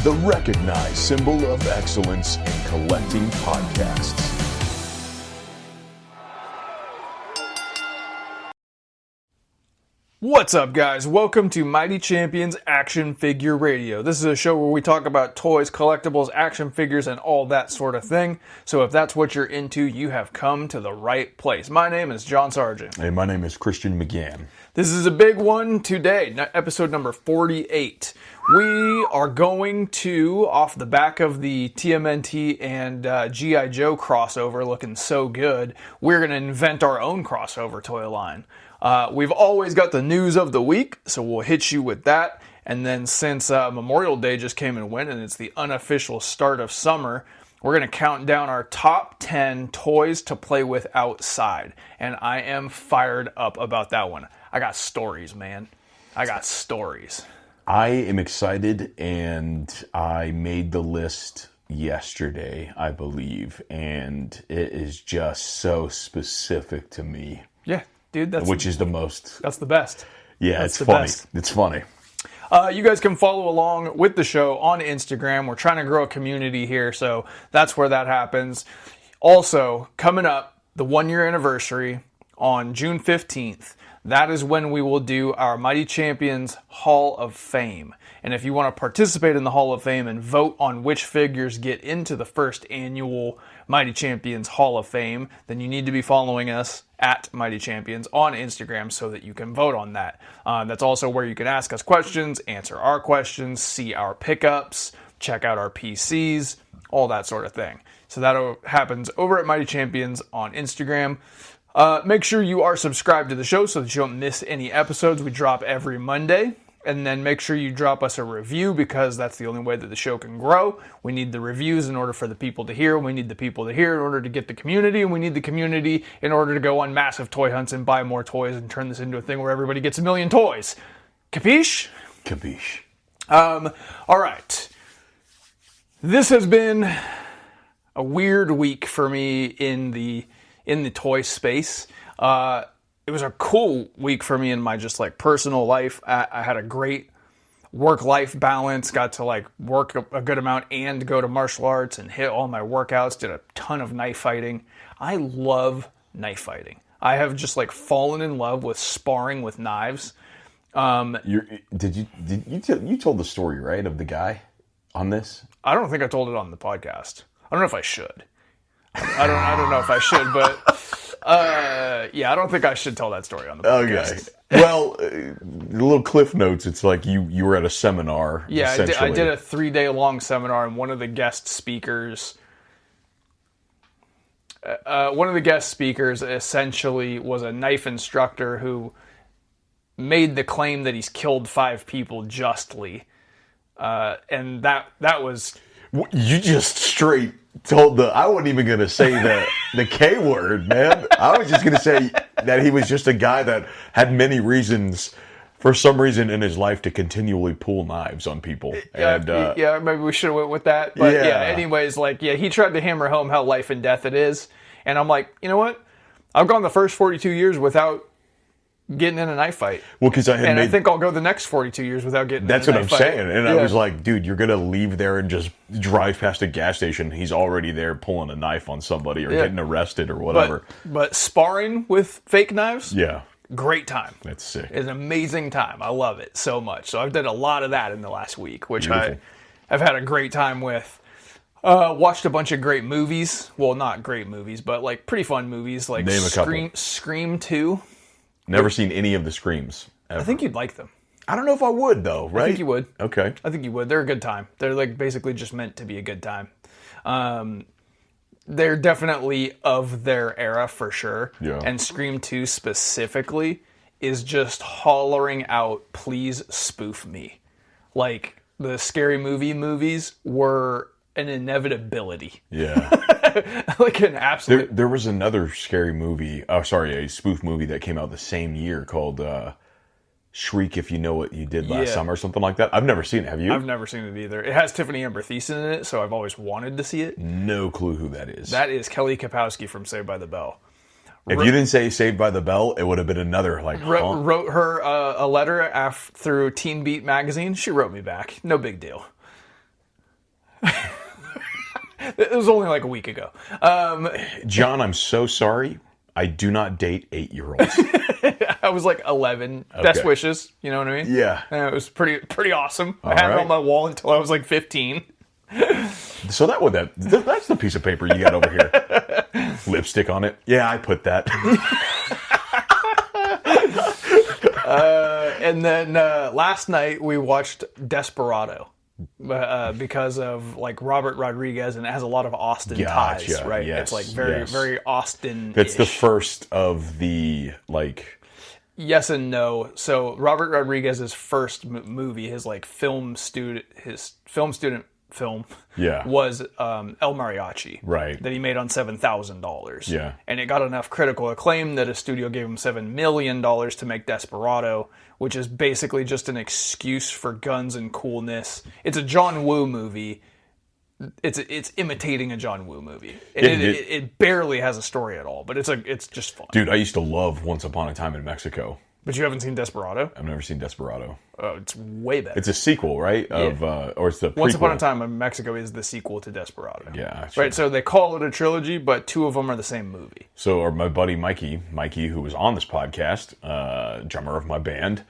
the recognized symbol of excellence in collecting podcasts. What's up, guys? Welcome to Mighty Champions Action Figure Radio. This is a show where we talk about toys, collectibles, action figures, and all that sort of thing. So if that's what you're into, you have come to the right place. My name is John Sargent. Hey, my name is Christian McGann. This is a big one today, episode number 48. We are going to, off the back of the TMNT and G.I. Joe crossover looking so good, we're going to invent our own crossover toy line. We've always got the news of the week, so we'll hit you with that. And then since Memorial Day just came and went, and it's the unofficial start of summer, we're going to count down our top 10 toys to play with outside. And I am fired up about that one. I got stories, man. I got stories. I am excited, and I made the list yesterday, I believe, and it is just so specific to me. Yeah, dude, that's the best. Yeah, it's funny. It's funny. You guys can follow along with the show on Instagram. We're trying to grow a community here, so that's where that happens. Also, coming up, the 1-year anniversary on June 15th. That is when we will do our Mighty Champions Hall of Fame. And if you want to participate in the Hall of Fame and vote on which figures get into the first annual Mighty Champions Hall of Fame, then you need to be following us at Mighty Champions on Instagram so that you can vote on that. That's also where you can ask us questions, answer our questions, see our pickups, check out our PCs, all that sort of thing. So that happens over at Mighty Champions on Instagram. Make sure you are subscribed to the show so that you don't miss any episodes. We drop every Monday. And then make sure you drop us a review because that's the only way that the show can grow. We need the reviews in order for the people to hear. We need the people to hear in order to get the community. And we need the community in order to go on massive toy hunts and buy more toys and turn this into a thing where everybody gets 1 million toys. Capiche? Capiche. All right. This has been a weird week for me in the toy space. It was a cool week for me in my just like personal life. I had a great work-life balance, got to work a good amount and go to martial arts and hit all my workouts, did a ton of knife fighting. I love knife fighting. I have just fallen in love with sparring with knives. You told the story, right, of the guy on this? I don't think I told it on the podcast. I don't know if I should. I don't know if I should, but yeah, I don't think I should tell that story on the podcast. Okay. Well, the little cliff notes, it's like you were at a seminar. Yeah, I did a 3-day-long seminar, and one of the guest speakers essentially was a knife instructor who made the claim that he's killed 5 people justly, and that was... You just straight told I wasn't even going to say the K word, man. I was just going to say that he was just a guy that had many reasons, for some reason in his life, to continually pull knives on people. Yeah, maybe we should have went with that. But anyways, he tried to hammer home how life and death it is. And I'm like, you know what? I've gone the first 42 years without getting in a knife fight. Well, because I think I'll go the next 42 years without getting in a knife fight. That's what I'm saying. And I was like, dude, you're going to leave there and just drive past a gas station. He's already there pulling a knife on somebody or getting arrested or whatever. But sparring with fake knives? Yeah. Great time. That's sick. It's an amazing time. I love it so much. So I've done a lot of that in the last week, which Beautiful. I've had a great time with. Watched a bunch of great movies. Well, not great movies, but pretty fun movies. Like Name a couple. Scream 2. Never seen any of the Screams ever. I think you'd like them. I don't know if I would, though, right? I think you would. Okay. I think you would. They're a good time. They're basically just meant to be a good time. They're definitely of their era for sure. Yeah. And Scream 2 specifically is just hollering out, please spoof me. The Scary Movie movies were an inevitability. Yeah. An absolute... There was another scary movie, a spoof movie that came out the same year called Shriek If You Know What You Did Last Summer, or something like that. I've never seen it. Have you? I've never seen it either. It has Tiffany Amber Thiessen in it, so I've always wanted to see it. No clue who that is. That is Kelly Kapowski from Saved by the Bell. If you didn't say Saved by the Bell, it would have been another wrote her a letter through Teen Beat magazine. She wrote me back. No big deal. It was only like a week ago. John, I'm so sorry. I do not date 8-year-olds. I was like 11. Okay. Best wishes. You know what I mean? Yeah. And it was pretty awesome. I had it right. on my wall until I was like 15. So that's the piece of paper you got over here. Lipstick on it. Yeah, I put that. And then last night we watched Desperado because of like Robert Rodriguez, and it has a lot of Austin ties, Gotcha, right? yes, It's like very Austin. That's the first of the like. Yes and no. So Robert Rodriguez's first movie, his film Yeah. was El Mariachi, Right. that he made on $7,000. Yeah. And it got enough critical acclaim that a studio gave him $7 million to make Desperado, which is basically just an excuse for guns and coolness. It's a John Woo movie. It's imitating a John Woo movie. It barely has a story at all, but it's just fun. Dude, I used to love Once Upon a Time in Mexico. But you haven't seen Desperado? I've never seen Desperado. Oh, it's way better. It's a sequel, right? Or it's the prequel. Once Upon a Time in Mexico is the sequel to Desperado. Yeah. Sure. Right, so they call it a trilogy, but two of them are the same movie. So my buddy Mikey, who was on this podcast, drummer of my band,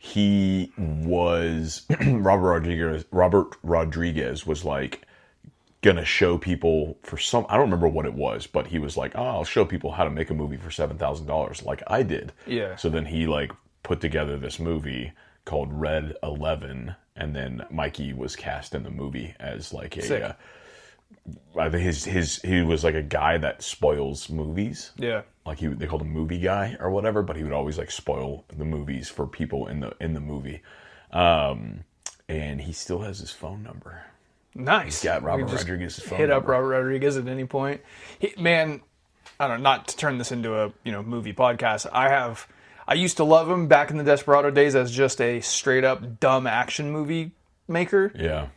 he was Robert Rodriguez was like gonna show people for some, I don't remember what it was, but he was like, oh, I'll show people how to make a movie for $7,000 like I did. Yeah. So then he like put together this movie called Red 11, and then Mikey was cast in the movie as like a I think he was like a guy that spoils movies. Yeah. Like they called him movie guy or whatever, but he would always like spoil the movies for people in the movie. And he still has his phone number. Nice. He's got Robert Rodriguez's phone hit number. up Robert Rodriguez at any point. Man, I don't know, not to turn this into a movie podcast. I used to love him back in the Desperado days as just a straight up dumb action movie maker. Yeah.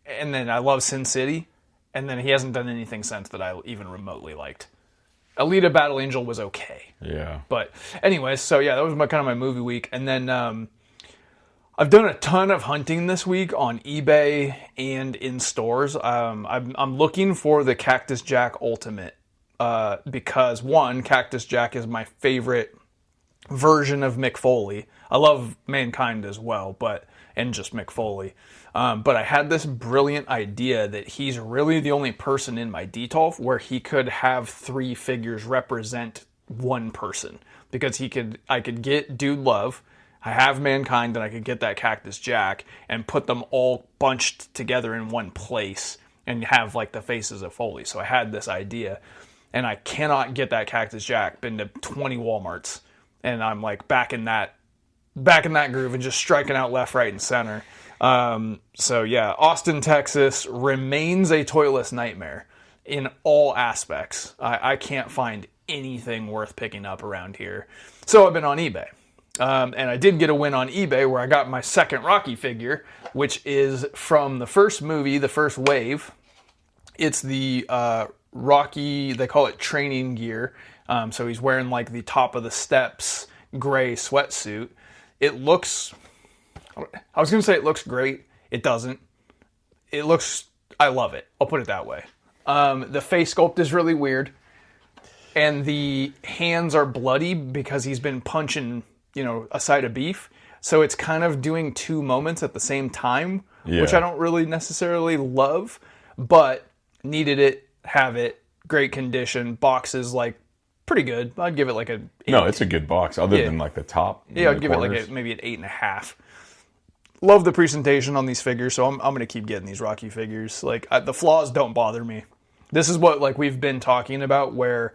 And then I love Sin City. And then he hasn't done anything since that I even remotely liked. Alita Battle Angel was okay. Yeah. But anyways, so yeah, that was kind of my movie week. And then I've done a ton of hunting this week on eBay and in stores. I'm looking for the Cactus Jack Ultimate because one, Cactus Jack is my favorite version of Mick Foley. I love Mankind as well, and just Mick Foley. But I had this brilliant idea that he's really the only person in my Detolf where he could have three figures represent one person, because I could get Dude Love, I have Mankind, and I could get that Cactus Jack and put them all bunched together in one place and have like the faces of Foley. So I had this idea, and I cannot get that Cactus Jack. Been to 20 Walmarts, and I'm like back in that groove and just striking out left, right, and center. So yeah, Austin, Texas remains a toyless nightmare in all aspects. I can't find anything worth picking up around here. So I've been on eBay. And I did get a win on eBay where I got my second Rocky figure, which is from the first movie, the first wave. It's the Rocky, they call it training gear. So he's wearing like the top of the steps gray sweatsuit. It looks, I was going to say it looks great. It doesn't. I love it. I'll put it that way. The face sculpt is really weird. And the hands are bloody because he's been punching, a side of beef. So it's kind of doing two moments at the same time, which I don't really necessarily love, but needed it, have it, great condition. Box is like pretty good. I'd give it like a 8. No, it's a good box other than like the top. Yeah, I'd give it like maybe an 8.5. Love the presentation on these figures, so I'm going to keep getting these Rocky figures. Like the flaws don't bother me. This is what like we've been talking about, where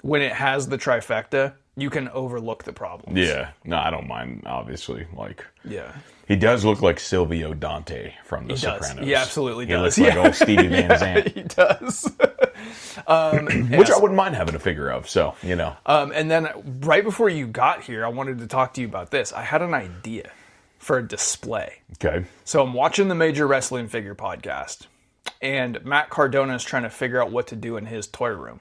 when it has the trifecta, you can overlook the problems. Yeah. No, I don't mind, obviously. Like, yeah. He does look like Silvio Dante from The Sopranos. He absolutely does. He looks like old Stevie Van Zandt. He does. Which I wouldn't mind having a figure of, so, And then right before you got here, I wanted to talk to you about this. I had an idea for a display. Okay. So I'm watching the Major Wrestling Figure podcast, and Matt Cardona is trying to figure out what to do in his toy room.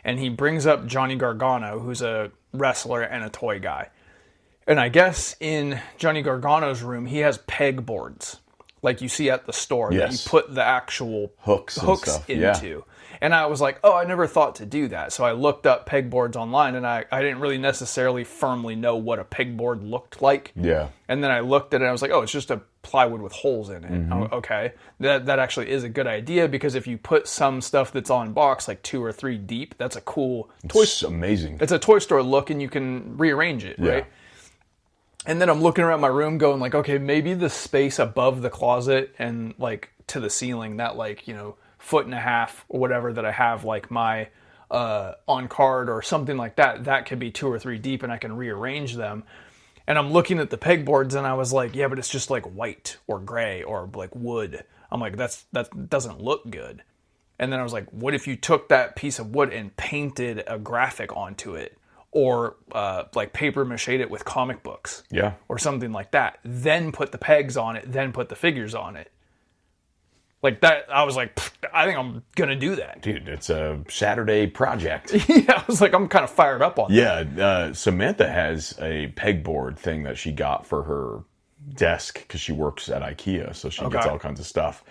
And he brings up Johnny Gargano, who's a wrestler and a toy guy. And I guess in Johnny Gargano's room, he has pegboards. like you see at the store that you Yes. put the actual Hooks and stuff, yeah. into. And I was like, oh, I never thought to do that. So I looked up pegboards online, and I didn't really necessarily firmly know what a pegboard looked like. Yeah. And then I looked at it, and I was like, oh, it's just a plywood with holes in it. Okay. That actually is a good idea, because if you put some stuff that's on box, like 2 or 3 deep, that's a cool toy. It's amazing. It's a toy store look, and you can rearrange it, right? And then I'm looking around my room going like, okay, maybe the space above the closet and like to the ceiling, that like, 1.5 foot or whatever that I have like my on card or something like that, that could be 2 or 3 deep, and I can rearrange them. And I'm looking at the pegboards, and I was like, yeah, but it's just like white or gray or like wood. I'm like, that doesn't look good. And then I was like, what if you took that piece of wood and painted a graphic onto it? Or like paper mache'd it with comic books. Yeah. Or something like that. Then put the pegs on it, then put the figures on it. Like that, I was like, I think I'm going to do that. Dude, it's a Saturday project. Yeah, I was like, I'm kind of fired up on that. Yeah, Samantha has a pegboard thing that she got for her desk because she works at IKEA, so she gets all kinds of stuff.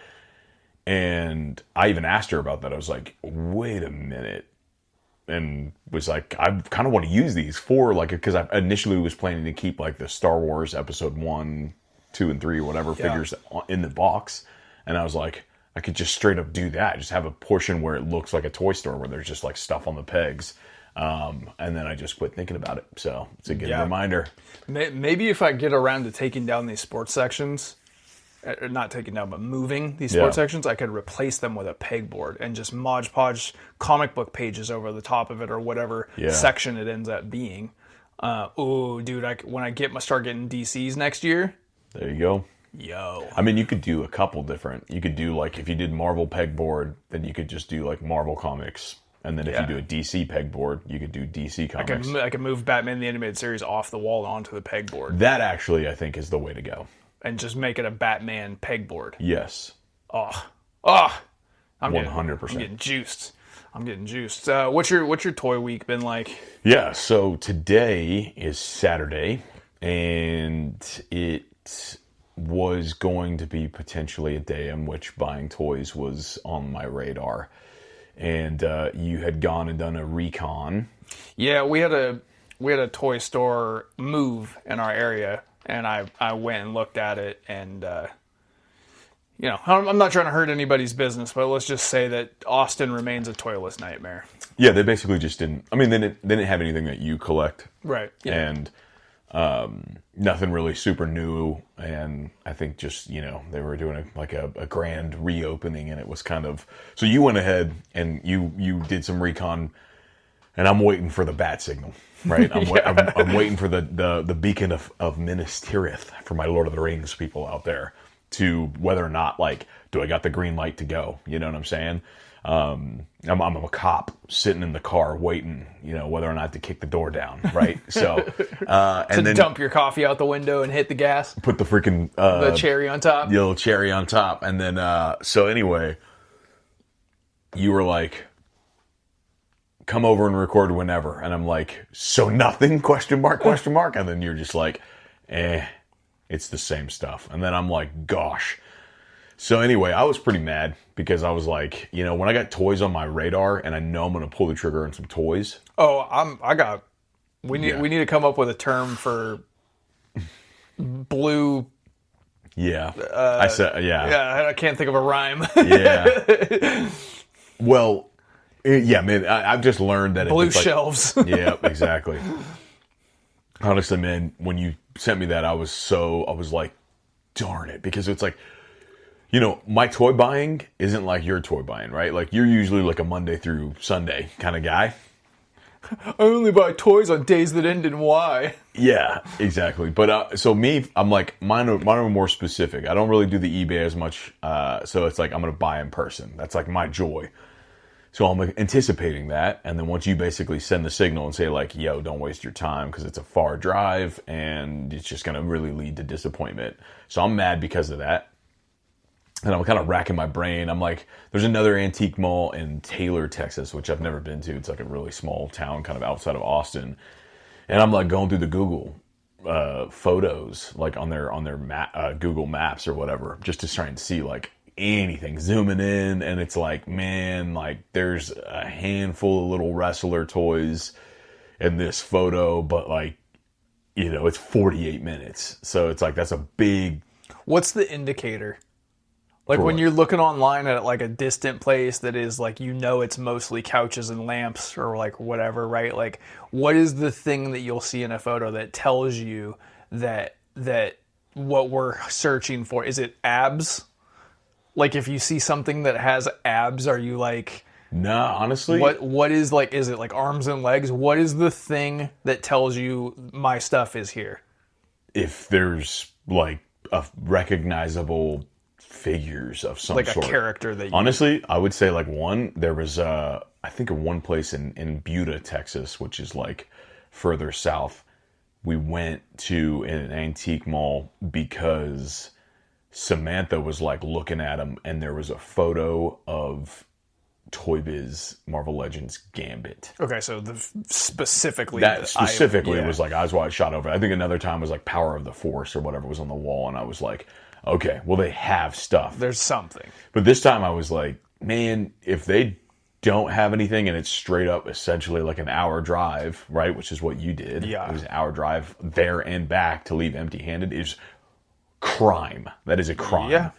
And I even asked her about that. I was like, wait a minute. And was like, I kind of want to use these for like, because I initially was planning to keep like the Star Wars Episode 1, 2, and 3, whatever figures in the box. And I was like, I could just straight up do that. Just have a portion where it looks like a toy store where there's just like stuff on the pegs. And then I just quit thinking about it. So it's a good reminder. Maybe if I get around to taking down these sports sections, not taking down, but moving these sports sections, I could replace them with a pegboard and just Mod Podge comic book pages over the top of it, or whatever section it ends up being. Oh, dude, when I start getting DCs next year. There you go. Yo. I mean, you could do a couple different. You could do like, if you did Marvel pegboard, then you could just do like Marvel comics. And then if you do a DC pegboard, you could do DC comics. I could move Batman the Animated Series off the wall onto the pegboard. That actually, I think, is the way to go. And just make it a Batman pegboard. Yes. I'm 100%. I'm getting juiced. What's your toy week been like? Yeah, so today is Saturday, and it was going to be potentially a day in which buying toys was on my radar. And you had gone and done a recon. Yeah, we had a toy store move in our area, and I went and looked at it, and I'm not trying to hurt anybody's business, but let's just say that Austin remains a toyless nightmare. Yeah, they basically just didn't. I mean, they didn't have anything that you collect, right? Yeah. And nothing really super new. And I think just they were doing a grand reopening, and it was kind of, so you went ahead and you did some recon, and I'm waiting for the bat signal. Right, I'm waiting for the beacon of Minas Tirith for my Lord of the Rings people out there, to whether or not, like, do I got the green light to go? You know what I'm saying? I'm a cop sitting in the car waiting, whether or not to kick the door down, right? So and then dump your coffee out the window and hit the gas, put the freaking the cherry on top, the little cherry on top, and then so anyway, you were like, come over and record whenever. And I'm like, so nothing? Question mark. And then you're just like, it's the same stuff. And then I'm like, gosh. So anyway, I was pretty mad because I was like, when I got toys on my radar and I know I'm going to pull the trigger on some toys. Oh, we need to come up with a term for blue. Yeah. I can't think of a rhyme. Yeah. Well, yeah, man, I've just learned that blue shelves. Yeah, exactly. Honestly, man, when you sent me that, I was like, darn it, because it's like, my toy buying isn't like your toy buying, right? Like, you're usually like a Monday through Sunday kind of guy. I only buy toys on days that end in Y. Yeah, exactly. But so me, I'm like, mine are more specific. I don't really do the eBay as much, so it's like I'm going to buy in person. That's like my joy. So I'm anticipating that, and then once you basically send the signal and say like, yo, don't waste your time because it's a far drive and it's just going to really lead to disappointment. So I'm mad because of that. And I'm kind of racking my brain. I'm like, there's another antique mall in Taylor, Texas, which I've never been to. It's like a really small town kind of outside of Austin. And I'm like going through the Google, photos like on their Google Maps or whatever, just to try and see like anything, zooming in, and it's like, man, like there's a handful of little wrestler toys in this photo, but like, you know, it's 48 minutes, so it's like that's a big. What's the indicator? Like For when what? you're looking online at like a distant place that is like, you know, it's mostly couches and lamps or like whatever, right? Like what is the thing that you'll see in a photo that tells you that what we're searching for? Is it abs? Like if you see something that has abs, are you like, Nah, honestly, what is like, is it like arms and legs? What is the thing that tells you my stuff is here? if there's like a recognizable figures of some Like sort. a character that you... Honestly, I would say like one. There was I think of one place in Buda, Texas, which is like further south. We went to an antique mall because Samantha was like looking at them, and there was a photo of Toy Biz Marvel Legends Gambit. Okay, so specifically... That specifically was like eyes wide shot over. I think another time was like Power of the Force or whatever was on the wall, and I was like, okay, well they have stuff. There's something. But this time I was like, man, if they don't have anything and it's straight up essentially like an hour drive, right, which is what you did. Yeah. It was an hour drive there and back to leave empty-handed is crime. That is a crime. Yeah.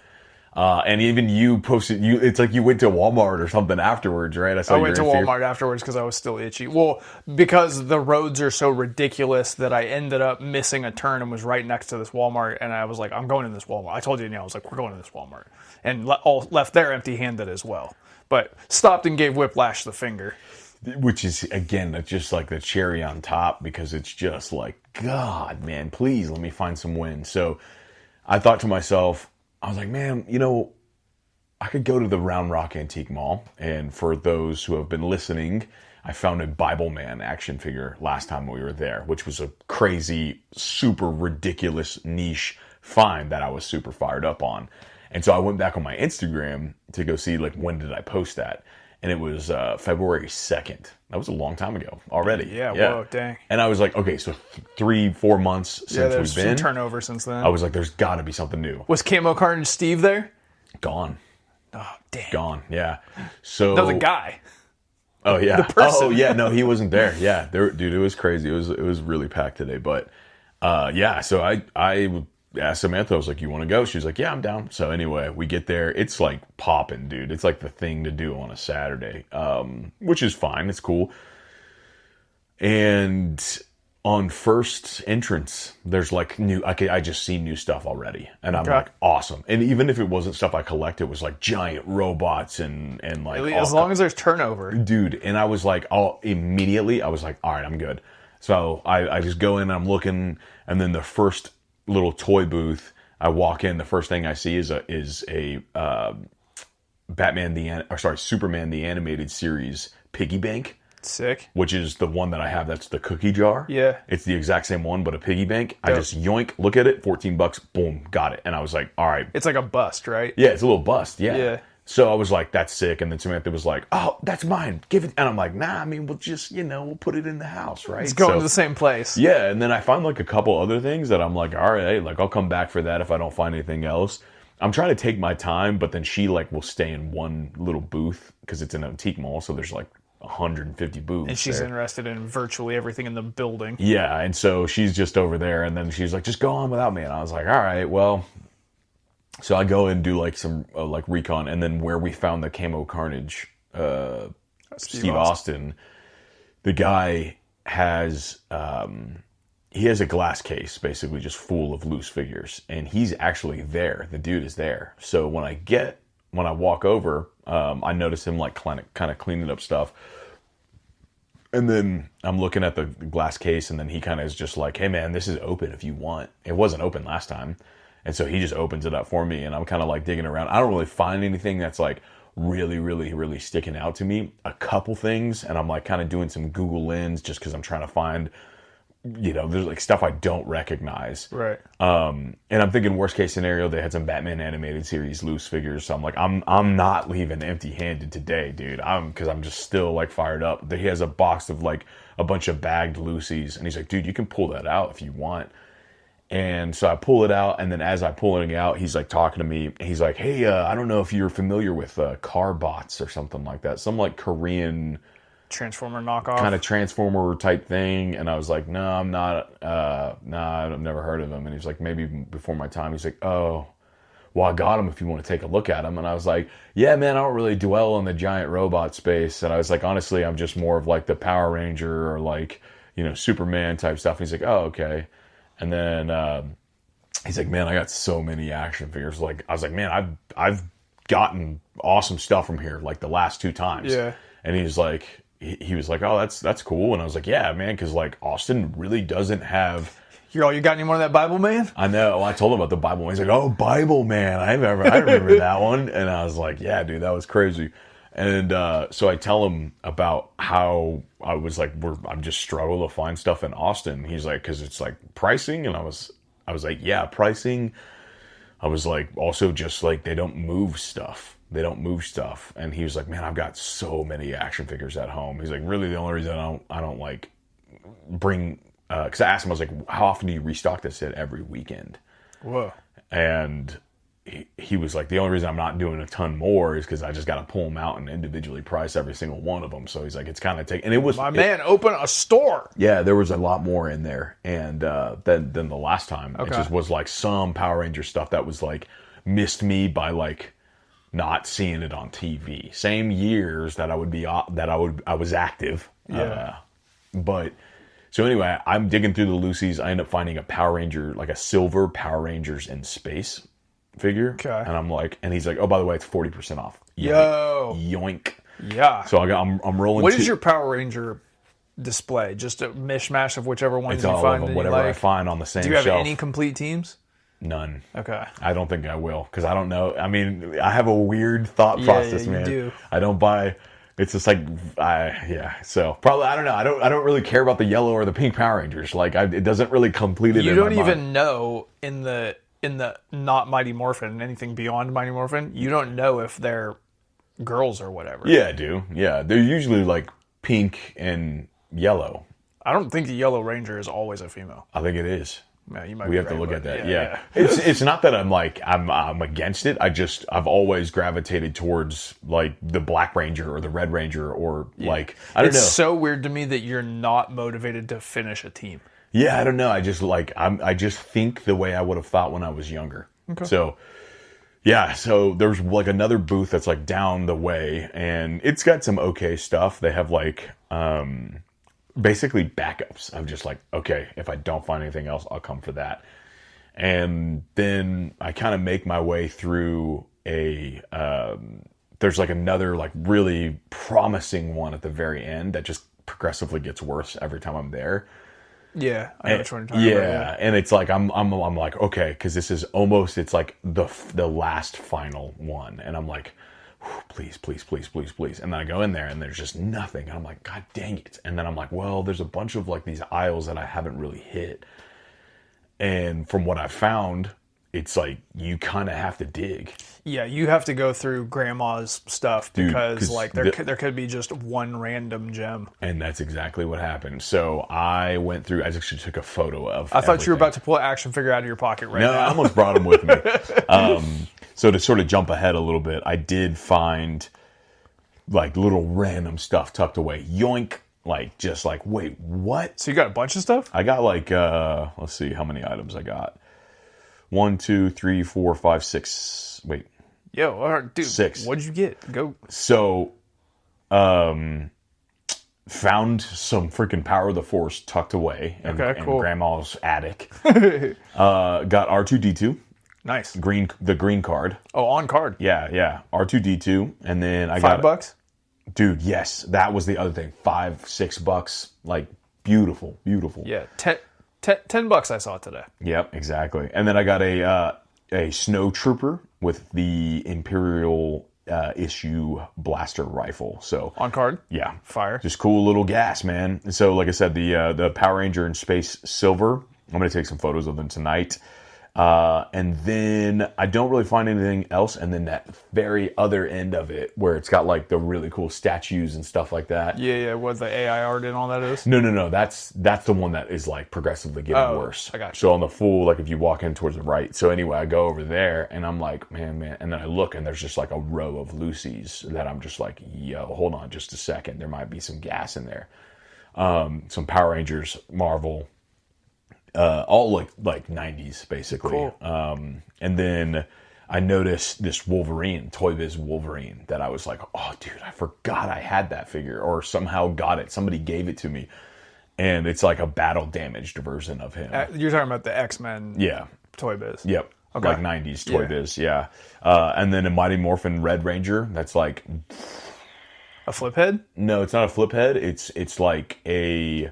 And even you posted, it's like you went to Walmart or something afterwards, right? I went to Walmart afterwards because I was still itchy. Well, because the roads are so ridiculous that I ended up missing a turn and was right next to this Walmart. And I was like, I'm going in this Walmart. I told you, I was like, we're going to this Walmart. And left there empty-handed as well. But stopped and gave Whiplash the finger. Which is, again, just like the cherry on top, because it's just like, God, man, please let me find some wins. So I thought to myself, I was like, man, you know, I could go to the Round Rock Antique Mall. And for those who have been listening, I found a Bible Man action figure last time we were there, which was a crazy, super ridiculous niche find that I was super fired up on. And so I went back on my Instagram to go see, like, when did I post that? And it was February 2nd. That was a long time ago already. Yeah, whoa, dang. And I was like, okay, so 3-4 months since there's we've been. some turnover since then. I was like, there's got to be something new. Was Camo Carnage Steve there? Gone. Oh, damn. Gone, yeah. So No, the guy. Oh, yeah. The person. Oh, yeah, no, he wasn't there. Yeah, dude, it was crazy. It was really packed today. But, yeah, so I asked Samantha, I was like, you want to go? She was like, yeah, I'm down. So anyway, we get there. It's like popping, dude. It's like the thing to do on a Saturday, which is fine. It's cool. And on first entrance, there's like I just see new stuff already. And I'm like, awesome. And even if it wasn't stuff I collected, it was like giant robots and like... As long as there's turnover. Dude, and I was like, immediately, I was like, all right, I'm good. So I just go in and I'm looking, and then the first little toy booth, I walk in, the first thing I see is a Superman the Animated Series piggy bank. Sick. Which is the one that I have. That's the cookie jar. Yeah. It's the exact same one, but a piggy bank. Yep. I just yoink, look at it, $14, boom, got it. And I was like, all right. It's like a bust, right? Yeah, it's a little bust. Yeah. Yeah. So I was like, that's sick. And then Samantha was like, oh, that's mine. Give it. And I'm like, nah, I mean, we'll just, we'll put it in the house, right? It's going to the same place. Yeah. And then I found like a couple other things that I'm like, all right, hey, like I'll come back for that if I don't find anything else. I'm trying to take my time, but then she like will stay in one little booth because it's an antique mall. So there's like 150 booths. And she's interested in virtually everything in the building. Yeah. And so she's just over there. And then she's like, just go on without me. And I was like, all right, well. So I go and do like some like recon, and then where we found the Camo Carnage, Steve Austin, the guy has he has a glass case basically just full of loose figures, and he's actually there. The dude is there. So when I walk over, I notice him like kind of cleaning up stuff. And then I'm looking at the glass case, and then he kind of is just like, hey man, this is open if you want. It wasn't open last time. And so he just opens it up for me, and I'm kind of like digging around. I don't really find anything that's like really, really, really sticking out to me. A couple things, and I'm like kind of doing some Google Lens just because I'm trying to find, there's like stuff I don't recognize. Right. And I'm thinking worst case scenario, they had some Batman Animated Series loose figures. So I'm like, I'm not leaving empty handed today, dude. Because I'm just still like fired up. He has a box of like a bunch of bagged loosies, and he's like, dude, you can pull that out if you want. And so I pull it out, and then as I'm pulling it out, he's like talking to me. He's like, "Hey, I don't know if you're familiar with car bots or something like that. Some like Korean Transformer knockoff. kind of Transformer type thing." And I was like, "No, I'm not. Nah, I've never heard of him." And he's like, "Maybe before my time." He's like, "Oh, well, I got him if you want to take a look at him." And I was like, "Yeah, man, I don't really dwell in the giant robot space." And I was like, "Honestly, I'm just more of like the Power Ranger or like, Superman type stuff." And he's like, "Oh, okay." And then he's like, "Man, I got so many action figures." Like, I was like, "Man, I've gotten awesome stuff from here like the last 2 times." Yeah. And he's like, he was like, "Oh, that's cool." And I was like, "Yeah, man, because like Austin really doesn't have." You got any more of that Bible Man? I know. I told him about the Bible Man. He's like, "Oh, Bible Man, I remember that one." And I was like, "Yeah, dude, that was crazy." And so I tell him about how I was like, I'm just struggling to find stuff in Austin. He's like, "Because it's like pricing," and I was like, "Yeah, pricing." I was like, also just like they don't move stuff. And he was like, "Man, I've got so many action figures at home." He's like, "Really, the only reason I don't like bring." Because I asked him, I was like, "How often do you restock this?" At every weekend. Whoa. And he was like, "The only reason I'm not doing a ton more is because I just got to pull them out and individually price every single one of them." So he's like, "It's kind of take," and it was man, open a store. Yeah, there was a lot more in there, and than the last time. Okay. It just was like some Power Ranger stuff that was like missed me by like not seeing it on TV. Same years that I was active. Yeah. But so anyway, I'm digging through the Lucy's. I end up finding a Power Ranger, like a silver Power Rangers in space figure. Okay. And I'm like, and he's like, "Oh, by the way, it's 40% off." Yo. Yoink. Yeah. So I'm rolling. What is your Power Ranger display? Just a mishmash of whichever ones It's you all find of them, that you whatever I like? find on the same Do you have shelf. any complete teams? None. Okay. I don't think I will, because I don't know. I mean, I have a weird thought process, you man. do. I don't buy. It's just like, So probably, I don't know. I don't really care about the yellow or the pink Power Rangers. Like, it doesn't really complete it. You in don't my even mind. know in the not Mighty Morphin, anything beyond Mighty Morphin. You don't know if they're girls or whatever. Yeah, I do. Yeah, they're usually like pink and yellow. I don't think the Yellow Ranger is always a female. I think it is. Yeah, you might We be have to right, look but at that. yeah. It's not that I'm against it. I've always gravitated towards like the Black Ranger or the Red Ranger or like I don't know. It's so weird to me that you're not motivated to finish a team. Yeah, I don't know. I just I just think the way I would have thought when I was younger. Okay. So yeah, so there's like another booth that's like down the way, and it's got some okay stuff. They have like basically backups. I'm just like, okay, if I don't find anything else, I'll come for that. And then I kind of make my way through there's like another like really promising one at the very end that just progressively gets worse every time I'm there. Yeah, I know which one you're talking about. Yeah, and it's like I'm like, okay, because this is almost, it's like the last final one, and I'm like, please, please, please, please, please. And then I go in there and there's just nothing. And I'm like, God dang it. And then I'm like, well, there's a bunch of like these aisles that I haven't really hit. And from what I found, it's like you kind of have to dig. Yeah, you have to go through grandma's stuff because 'cause like there could be just one random gem. And that's exactly what happened. So I went through, I actually took a photo of I thought you were about to pull an action figure out of your pocket right No, now. I almost brought them with me. So to sort of jump ahead a little bit, I did find like little random stuff tucked away. Yoink. Like, just like, wait, what? So you got a bunch of stuff? I got like, let's see how many items I got. 1, 2, 3, 4, 5, 6. Wait. Yo, all right, dude. 6. What'd you get? Go. So, found some freaking Power of the Force tucked away in cool. Grandma's attic. Got R2-D2. Nice. The green card. Oh, on card. Yeah. R2-D2. And then I got $5? Dude, yes. That was the other thing. $5-6. Like, beautiful. Yeah. $10 I saw today. Yep, exactly. And then I got a snow trooper with the Imperial issue blaster rifle. So On card? yeah, Fire. just cool little gas, man. And so like I said, the Power Ranger in Space Silver, I'm gonna take some photos of them tonight. And then I don't really find anything else. And then that very other end of it where it's got like the really cool statues and stuff like that. Yeah. What the AI art and all that is? No. That's the one that is like progressively getting worse. I got you. So on the full, like if you walk in towards the right. So anyway, I go over there and I'm like, man. And then I look and there's just like a row of Lucy's that I'm just like, yo, hold on just a second. There might be some gas in there. Some Power Rangers, Marvel, all like 90s basically. Cool. And then I noticed this Wolverine, Toy Biz Wolverine, that I was like, oh dude, I forgot I had that figure, or somehow got it. Somebody gave it to me. And it's like a battle damaged version of him. You're talking about the X-Men Toy Biz. Yep. Okay. Like 90s Toy Biz, yeah. And then a Mighty Morphin Red Ranger, that's like... A flip head? No, it's not a flip head. It's like an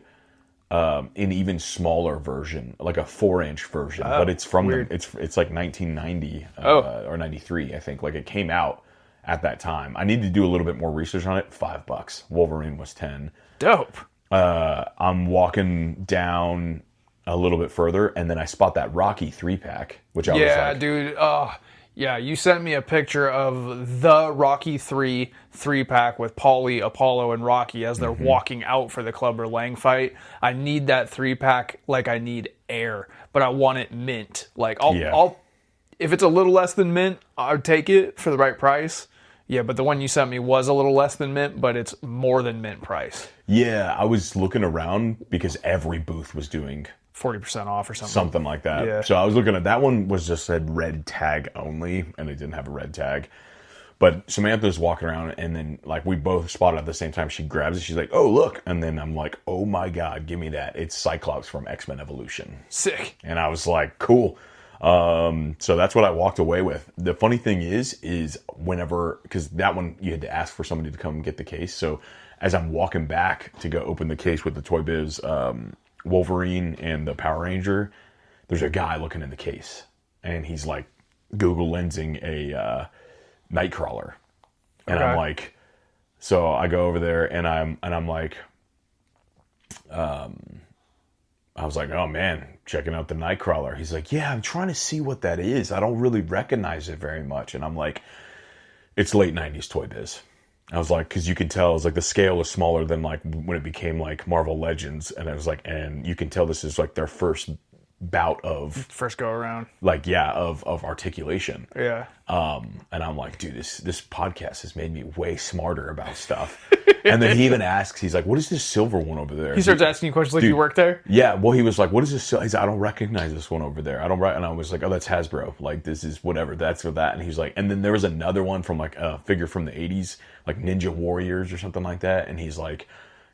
even smaller version, like a 4-inch version, but it's from it's like 1990 or 93, I think. Like it came out at that time. I need to do a little bit more research on it. $5. Wolverine was 10. Dope. I'm walking down a little bit further, and then I spot that Rocky 3-pack, which I was like, dude. Yeah, you sent me a picture of the Rocky 3-pack with Paulie, Apollo, and Rocky as they're walking out for the Clubber Lang fight. I need that 3-pack like I need air, but I want it mint. Like I'll if it's a little less than mint, I'll take it for the right price. Yeah, but the one you sent me was a little less than mint, but it's more than mint price. Yeah, I was looking around because every booth was doing 40% off or something. Something like that. Yeah. So I was looking at that one, was just said red tag only, and it didn't have a red tag. But Samantha's walking around, and then like we both spotted at the same time. She grabs it. She's like, "Oh, look!" And then I'm like, "Oh my god, give me that! It's Cyclops from X-Men Evolution." Sick. And I was like, "Cool." So that's what I walked away with. The funny thing is whenever, because that one you had to ask for somebody to come and get the case. So as I'm walking back to go open the case with the Toy Biz Wolverine and the Power Ranger, there's a guy looking in the case, and he's like Google lensing a Nightcrawler, and I'm like, so I go over there and I'm like, I was like, oh man, checking out the Nightcrawler. He's like, yeah, I'm trying to see what that is. I don't really recognize it very much. And I'm like, it's late 90s Toy Biz. I was like, because you could tell, it's like the scale was smaller than like when it became like Marvel Legends. And I was like, and you can tell this is like their first bout of first go around, like, yeah, of articulation. Yeah. And I'm like, dude, this podcast has made me way smarter about stuff. And then he even asks, he's like, what is this silver one over there? He starts asking you questions like, you work there? Yeah, well, he was like, what is this? He's like, I don't recognize this one over there. And I was like, oh, that's Hasbro. Like, this is whatever. That's for that. And he's like, and then there was another one from like a figure from the 80s, like Ninja Warriors or something like that. And he's like,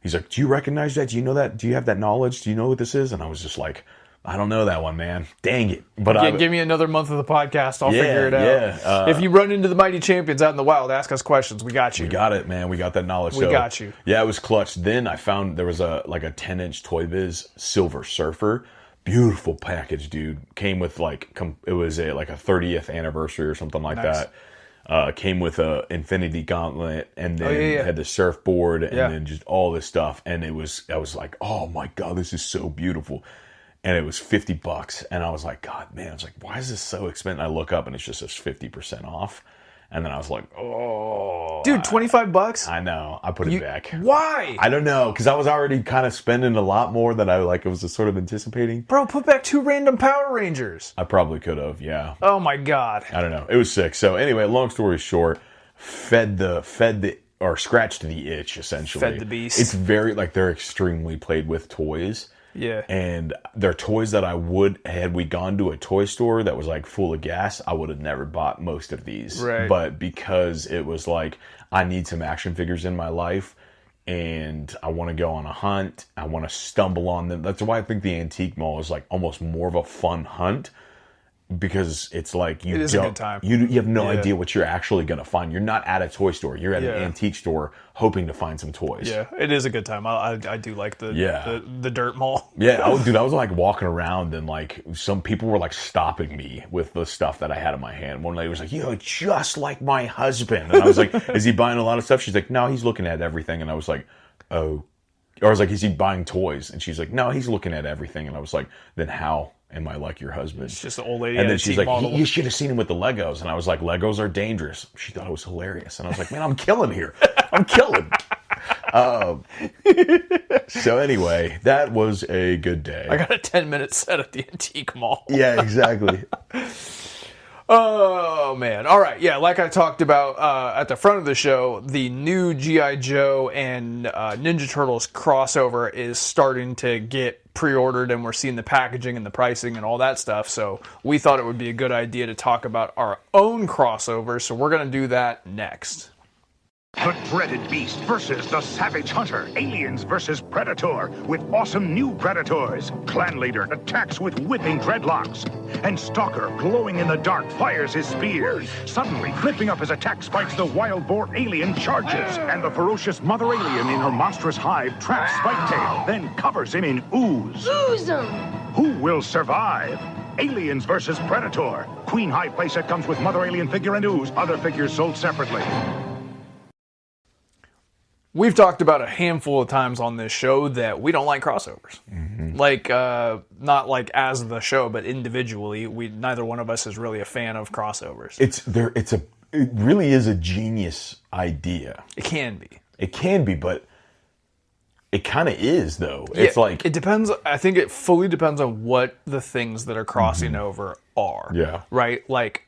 do you recognize that? Do you know that? Do you have that knowledge? Do you know what this is? And I was just like, I don't know that one, man. Dang it. But give me another month of the podcast. I'll figure it out. Yeah. If you run into the Mighty Champions out in the wild, ask us questions. We got you. We got it, man. We got that knowledge. We got you. Yeah, it was clutch. Then I found there was a 10-inch Toy Biz Silver Surfer. Beautiful package, dude. Came with like, it was a 30th anniversary or something like that. Came with a Infinity Gauntlet, and then had the surfboard, and then just all this stuff. And I was like, oh my god, this is so beautiful. And it was $50, and I was like, God, man, I was like, why is this so expensive? And I look up, and it's just 50% off. And then I was like, oh, dude, $25. I know. I put it back. Why? I don't know, because I was already kind of spending a lot more than I was sort of anticipating. Bro, put back 2 random Power Rangers. I probably could have, yeah. Oh my god. I don't know. It was sick. So anyway, long story short, scratched the itch, essentially. Fed the beast. It's very, like, they're extremely played with toys. Yeah. And they're toys that had we gone to a toy store that was like full of gas, I would have never bought most of these. Right. But because it was like, I need some action figures in my life, and I want to go on a hunt, I want to stumble on them. That's why I think the antique mall is like almost more of a fun hunt. Because it's like it is a good time. You have no idea what you're actually going to find. You're not at a toy store. You're at an antique store hoping to find some toys. Yeah, it is a good time. I do like the dirt mall. Yeah, I was like walking around, and like some people were like stopping me with the stuff that I had in my hand. One lady was like, "You look just like my husband," and I was like, "Is he buying a lot of stuff?" She's like, "No, he's looking at everything," and I was like, "Oh," or I was like, "Is he buying toys?" And she's like, "No, he's looking at everything," and I was like, "Then how Am I like your husband? It's just an old lady. And then she's like, you should have seen him with the Legos. And I was like, Legos are dangerous. She thought it was hilarious. And I was like, man, I'm killing here. I'm killing. So anyway, that was a good day. I got a 10-minute set at the antique mall. Yeah, exactly. Oh, man. All right. Yeah, like I talked about at the front of the show, the new G.I. Joe and Ninja Turtles crossover is starting to get pre-ordered, and we're seeing the packaging and the pricing and all that stuff. So we thought it would be a good idea to talk about our own crossovers. So we're going to do that next. The dreaded beast versus the savage hunter. Aliens versus Predator with awesome new Predators. Clan leader attacks with whipping dreadlocks. And Stalker, glowing in the dark, fires his spear. Suddenly, flipping up his attack spikes, the wild boar alien charges. And the ferocious mother alien in her monstrous hive traps Spiketail, then covers him in ooze. Ooze 'em! Who will survive? Aliens versus Predator. Queen Hive playset comes with mother alien figure and ooze. Other figures sold separately. We've talked about a handful of times on this show that we don't like crossovers. Mm-hmm. Like, not like as the show, but individually, neither one of us is really a fan of crossovers. It really is a genius idea. It can be. It can be, but it kind of is, though. Yeah, it's like... It depends. I think it fully depends on what the things that are crossing over are. Yeah. Right? Like,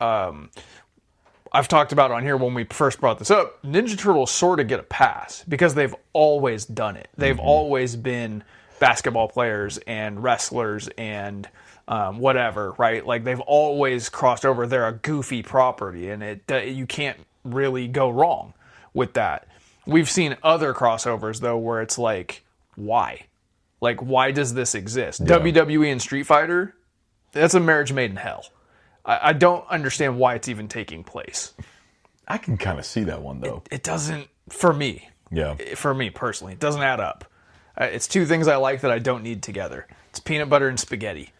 I've talked about on here when we first brought this up, Ninja Turtles sort of get a pass because they've always done it. They've always been basketball players and wrestlers and whatever, right? Like they've always crossed over. They're a goofy property, and you can't really go wrong with that. We've seen other crossovers though where it's like, why? Like, why does this exist? Yeah. WWE and Street Fighter, that's a marriage made in hell. I don't understand why it's even taking place. I can kind of see that one, though. It doesn't, for me. Yeah. For me, personally. It doesn't add up. It's two things I like that I don't need together. It's peanut butter and spaghetti.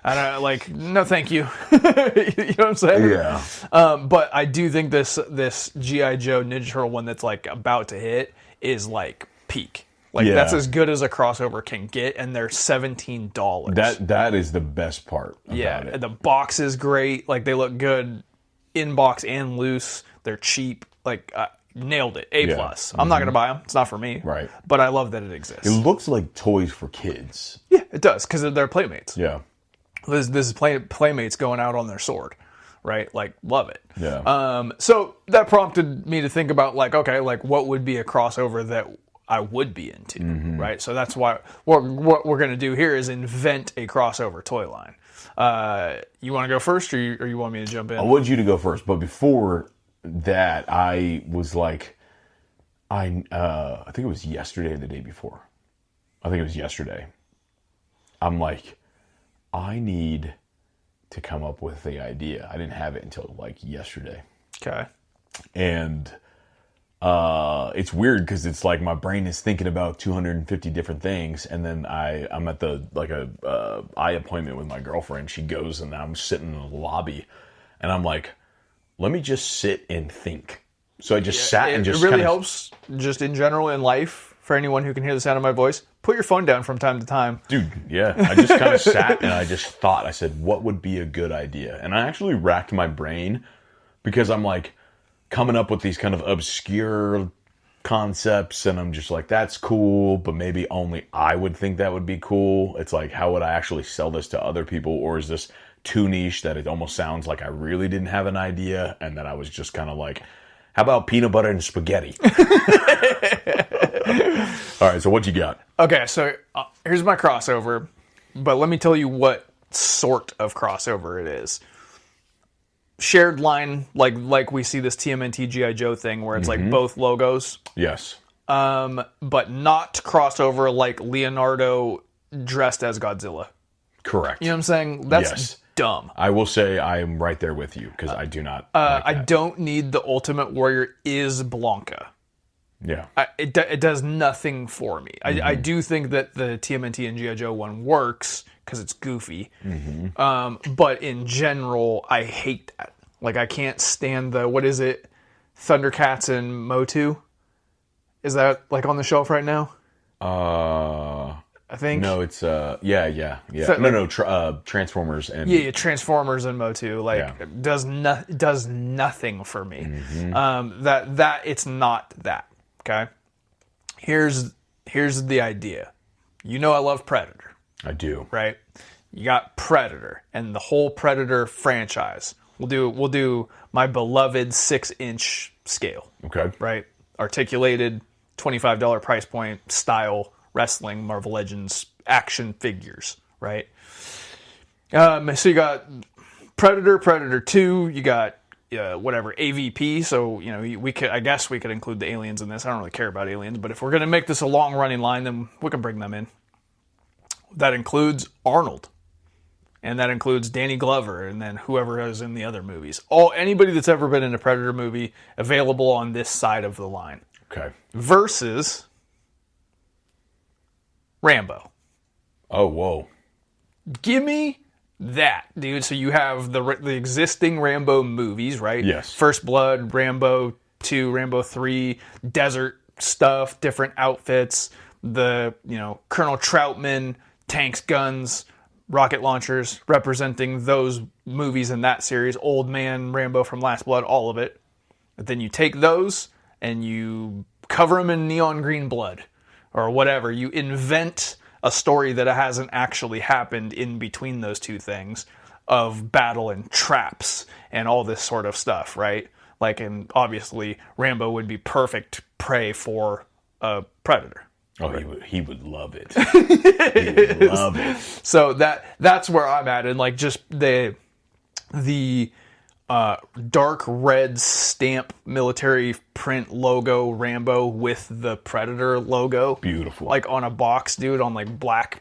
No thank you. You know what I'm saying? Yeah. But I do think this G.I. Joe Ninja Turtle one that's, like, about to hit is, like, peak. Like, that's as good as a crossover can get, and they're $17. That is the best part about it. The box is great. Like, they look good in box and loose. They're cheap. Like, nailed it. A+. I'm not going to buy them. It's not for me. Right. But I love that it exists. It looks like toys for kids. Yeah, it does, because they're Playmates. Yeah. This is Playmates going out on their sword. Right? Like, love it. Yeah. So that prompted me to think about, like, okay, like, what would be a crossover that I would be into, right? So that's why what we're going to do here is invent a crossover toy line. You want to go first, or you want me to jump in? I want you to go first, but before that, I was like, I think it was yesterday or the day before. I think it was yesterday. I'm like, I need to come up with the idea. I didn't have it until like yesterday. Okay. And it's weird because it's like my brain is thinking about 250 different things, and then I'm at the eye appointment with my girlfriend. She goes, and I'm sitting in the lobby, and I'm like, let me just sit and think. So I just sat and just. It really helps, just in general in life, for anyone who can hear the sound of my voice. Put your phone down from time to time, dude. Yeah, I just kind of sat and I just thought. I said, what would be a good idea? And I actually racked my brain because I'm like, coming up with these kind of obscure concepts, and I'm just like, that's cool, but maybe only I would think that would be cool. It's like, how would I actually sell this to other people, or is this too niche that it almost sounds like I really didn't have an idea, and that I was just kind of like, how about peanut butter and spaghetti? All right, so what you got? Okay, so here's my crossover, but let me tell you what sort of crossover it is. Shared line, like we see this TMNT G.I. Joe thing where it's like both logos. Yes. But not crossover like Leonardo dressed as Godzilla. Correct. You know what I'm saying? That's dumb. I will say I am right there with you because I do not. I don't need the Ultimate Warrior is Blanca. Yeah. It does nothing for me. I do think that the TMNT and G.I. Joe one works because it's goofy. But in general, I hate that. Like, I can't stand what is it? Thundercats and Motu? Is that, like, on the shelf right now? I think. No, it's yeah. So, Transformers and yeah, Transformers and Motu does nothing for me. That it's not that. Okay, here's the idea. You know I love Predator. I do. Right? You got Predator and the whole Predator franchise. We'll do my beloved 6-inch scale. Okay. Right? Articulated, $25 price point style wrestling Marvel Legends action figures, right? So you got Predator, Predator 2, you got whatever AVP. So I guess we could include the aliens in this. I don't really care about aliens, but if we're gonna make this a long running line, then we can bring them in. That includes Arnold, and that includes Danny Glover, and then whoever is in the other movies. Anybody that's ever been in a Predator movie available on this side of the line. Okay. Versus Rambo. Oh, whoa. Give me that, dude. So you have the existing Rambo movies, right? Yes. First Blood, Rambo 2, Rambo 3, desert stuff, different outfits, the, Colonel Troutman, tanks, guns, rocket launchers, representing those movies in that series, Old Man, Rambo from Last Blood, all of it. But then you take those and you cover them in neon green blood or whatever. You invent a story that hasn't actually happened in between those two things of battle and traps and all this sort of stuff, right? And obviously Rambo would be perfect prey for a predator. Oh, he would love it. He would love it. So that's where I'm at, and just the dark red stamp military print logo Rambo with the Predator logo. Beautiful. On a box, dude, on black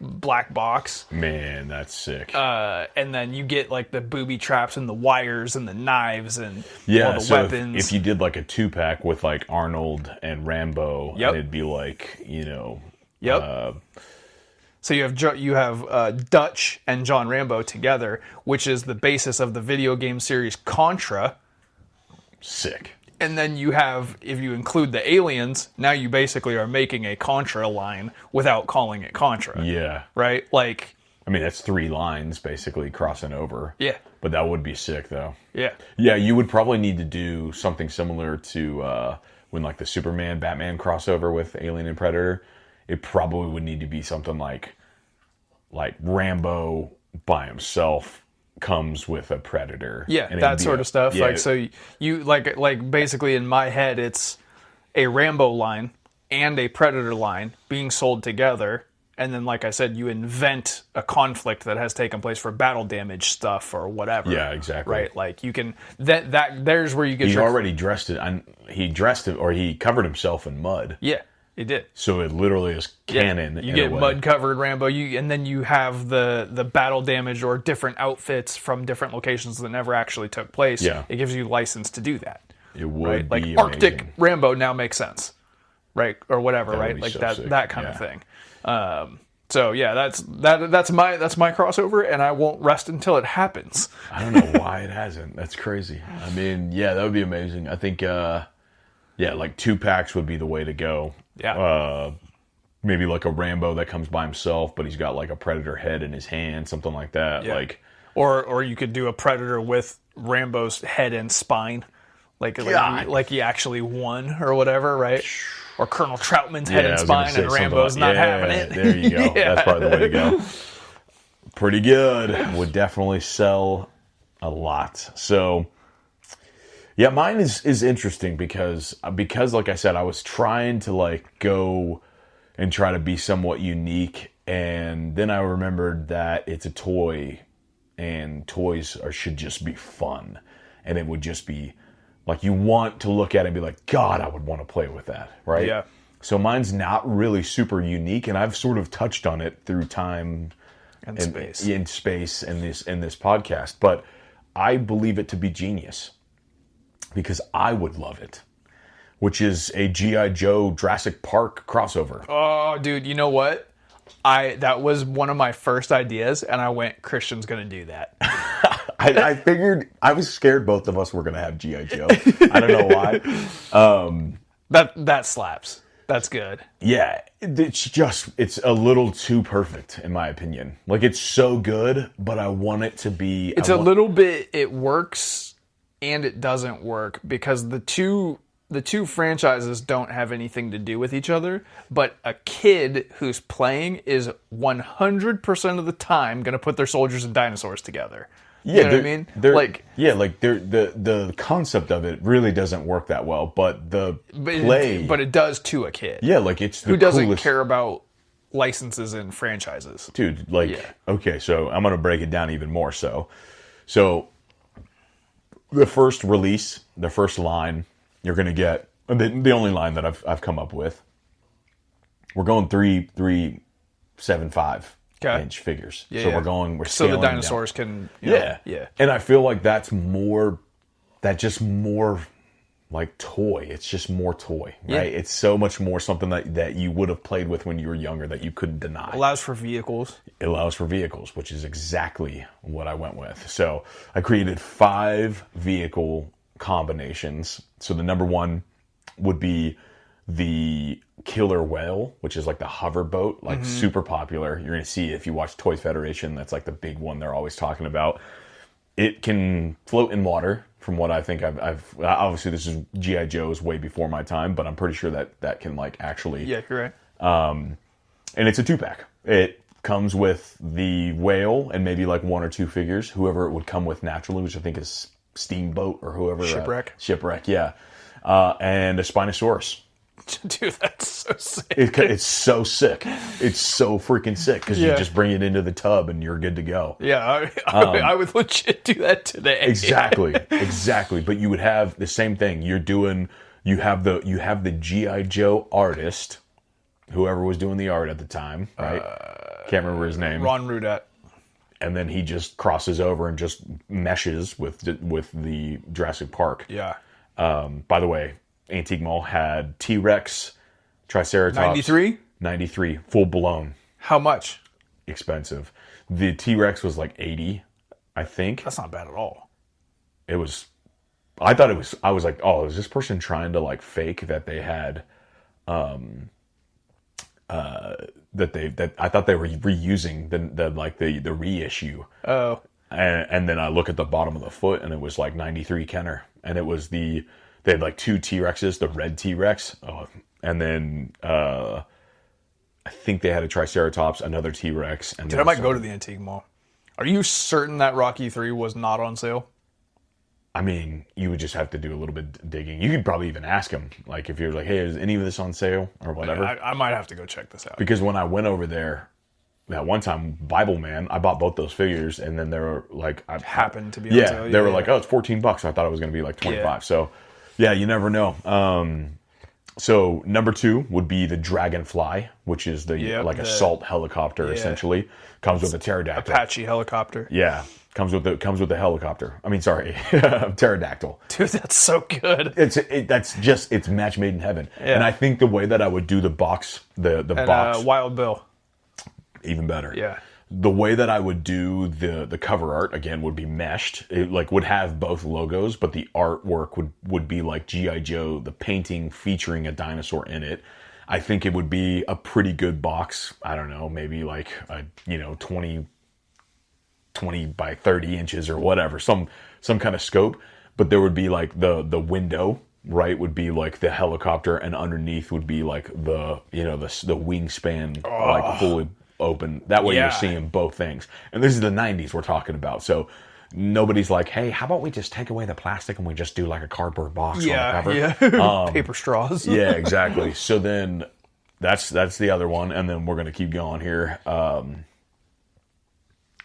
box. Man, that's sick. And then you get the booby traps and the wires and the knives and all the weapons. If you did a 2-pack with Arnold and Rambo, Yep. it'd be Yep. So you have Dutch and John Rambo together, which is the basis of the video game series Contra. Sick. And then you have, if you include the aliens, now you basically are making a Contra line without calling it Contra. Yeah. Right? That's 3 lines basically crossing over. Yeah. But that would be sick, though. Yeah. Yeah, you would probably need to do something similar to when the Superman Batman crossover with Alien and Predator. It probably would need to be something like Rambo by himself comes with a Predator. Yeah, that sort of stuff. Yeah. So you basically in my head, it's a Rambo line and a Predator line being sold together. And then, like I said, you invent a conflict that has taken place for battle damage stuff or whatever. Yeah, exactly. Right? You can there's where you get. He already dressed it. He covered himself in mud. Yeah. It did. So it literally is canon. Yeah. You get mud-covered Rambo, and then you have the battle damage or different outfits from different locations that never actually took place. Yeah. It gives you license to do that. It would be amazing. Arctic Rambo now makes sense, right? Or whatever, that right? So that kind of thing. So yeah, that's my crossover, and I won't rest until it happens. I don't know why it hasn't. That's crazy. That would be amazing. I think 2-packs would be the way to go. Yeah. Maybe a Rambo that comes by himself, but he's got a Predator head in his hand, something like that. Yeah. Or you could do a Predator with Rambo's head and spine, like he actually won or whatever, right? Or Colonel Troutman's head and spine, and Rambo's not having it. There you go. Yeah. That's probably the way to go. Pretty good. Would definitely sell a lot. So. Yeah, mine is interesting because like I said, I was trying to go and try to be somewhat unique, and then I remembered that it's a toy, and toys should just be fun, and it would just be you want to look at it and be like, God, I would want to play with that, right? Yeah. So mine's not really super unique, and I've sort of touched on it through time and space in this podcast, but I believe it to be genius. Because I would love it, which is a G.I. Joe Jurassic Park crossover. Oh, dude, you know what? That was one of my first ideas, and I went, Christian's going to do that. I figured, I was scared both of us were going to have G.I. Joe. I don't know why. That slaps. That's good. Yeah, it's a little too perfect in my opinion. Like it's so good, but I want it to be. It's a little bit. It works and it doesn't work because the two franchises don't have anything to do with each other. But a kid who's playing is 100% of the time going to put their soldiers and dinosaurs together. Yeah, you know what I mean? The concept of it really doesn't work that well, but but it does to a kid. Yeah, like it's the who doesn't coolest. care about licenses and franchises. Dude, okay, so I'm gonna break it down even more. So the first release, the first line, you're gonna get the only line that I've come up with. We're going 3.75 inch figures. Yeah, so yeah. we're So scaling the dinosaurs down. can Yeah. And I feel like that's more like toy. It's just more toy, right? It's so much more something that you would have played with when you were younger that you couldn't deny. allows for vehicles. It allows for vehicles, which is exactly what I went with. So I created 5 vehicle combinations. So the number one would be the killer whale, which is like the hover boat, like super popular. You're going to see if you watch Toy Federation, that's like the big one they're always talking about. It can float in water, from what I think I've obviously this is G.I. Joe's way before my time, but I'm pretty sure that can like actually. Yeah, you're right. And it's a 2-pack. It comes with the whale and maybe like 1 or 2 figures, whoever it would come with naturally, which I think is Steamboat or whoever. Shipwreck, yeah. And a Spinosaurus. Dude, that's so sick. It's so sick. It's so freaking sick because you just bring it into the tub and you're good to go. Yeah, I would legit do that today. Exactly. But you would have the same thing. You have the G.I. Joe artist, whoever was doing the art at the time, right? Can't remember his name. Ron Rudat. And then he just crosses over and just meshes with the Jurassic Park. Yeah. By the way, Antique Mall had T-Rex, Triceratops. 93, full blown. How much? Expensive. The T-Rex was like 80, I think. That's not bad at all. I was like, oh, is this person trying to like fake that they had, I thought they were reusing the reissue. Oh. And then I look at the bottom of the foot and it was like 93 Kenner. And it was they had like 2 T-Rexes, the red T-Rex. Oh, and then I think they had a Triceratops, another T-Rex. And Dude, I might go to the Antique Mall. Are you certain that Rocky 3 was not on sale? I mean, you would just have to do a little bit of digging. You could probably even ask him, like, if you're like, hey, is any of this on sale or whatever? I might have to go check this out. Because when I went over there, that one time, Bible Man, I bought both those figures, and then they were like... happened to be on sale. They were like, oh, it's $14. I thought it was going to be like 25. Yeah. So, yeah, you never know. So, number 2 would be the Dragonfly, which is the assault helicopter, essentially. Comes with a pterodactyl. Apache helicopter. Yeah. Comes with the helicopter. I mean, sorry, pterodactyl. Dude, that's so good. It's match made in heaven. Yeah. And I think the way that I would do the box, the box, Wild Bill, even better. Yeah. The way that I would do the cover art again would be meshed. It would have both logos, but the artwork would be like G.I. Joe, the painting featuring a dinosaur in it. I think it would be a pretty good box. I don't know, maybe like 20 by 30 inches or whatever, some kind of scope. But there would be like the window, right, would be like the helicopter, and underneath would be like the wingspan, like fully open. That way you're seeing both things. And this is the 90s we're talking about. So nobody's like, hey, how about we just take away the plastic and we just do like a cardboard box on the cover? Yeah. Paper straws. Yeah, exactly. So then that's the other one. And then we're going to keep going here.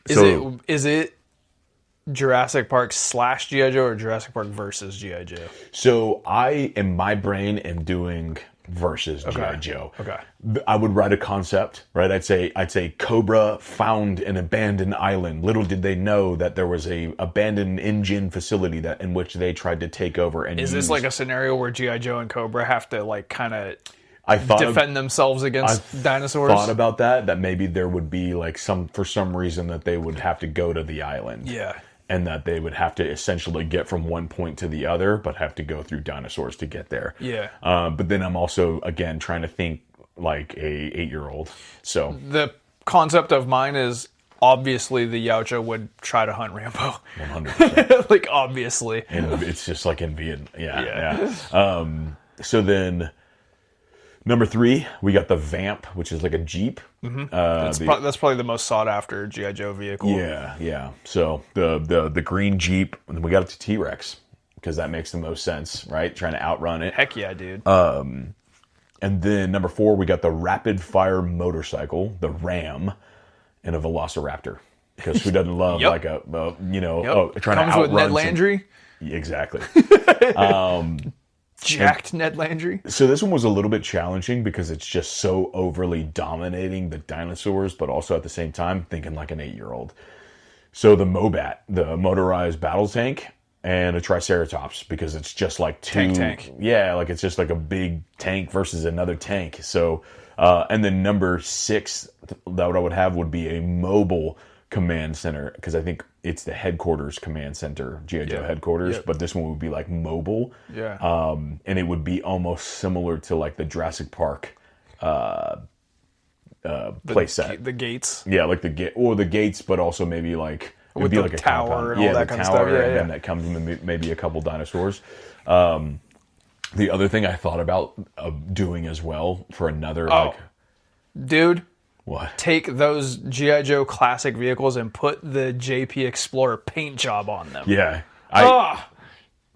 Is it Jurassic Park / G.I. Joe or Jurassic Park versus G.I. Joe? So I, in my brain, am doing versus G.I. Joe. Okay. I would write a concept, right? I'd say Cobra found an abandoned island. Little did they know that there was a abandoned engine facility in which they tried to take over and Is this like a scenario where G.I. Joe and Cobra have to like kind of defend themselves against dinosaurs? I thought about that maybe there would be like for some reason that they would have to go to the island. Yeah. and that they would have to essentially get from one point to the other, but have to go through dinosaurs to get there. Yeah. But then I'm also, again, trying to think like a 8-year-old. So The concept of mine is obviously the Yautja would try to hunt Rambo. 100%. Like, obviously. And it's just like in Vietnam. Yeah. So then number 3, we got the Vamp, which is like a Jeep. That's probably the most sought after G.I. Joe vehicle. Yeah. So the green Jeep, and then we got it to T-Rex because that makes the most sense, right? Trying to outrun it. Heck yeah, dude. And then number 4, we got the rapid fire motorcycle, the Ram, and a Velociraptor. Because who doesn't love Yep. like a trying Comes to outrun with Ned Landry. Exactly. Jacked Ned Landry. So this one was a little bit challenging because it's just so overly dominating the dinosaurs, but also at the same time thinking like an 8-year-old. So the Mobat, the motorized battle tank, and a Triceratops, because it's just like Tank. Yeah, like it's just like a big tank versus another tank. So, and then number 6 that I would have would be a mobile command center, because I think it's the headquarters command center, G.I. Joe headquarters, but this one would be like mobile. Yeah. And it would be almost similar to like the Jurassic Park play set. The gates. Yeah, like the gates, but also maybe like it would With be the like a tower compound. and all that kind of stuff. Yeah, and then that comes with maybe a couple dinosaurs. The other thing I thought about doing as well for another Dude, what? take those G.I. Joe classic vehicles and put the JP Explorer paint job on them. Yeah. Ah,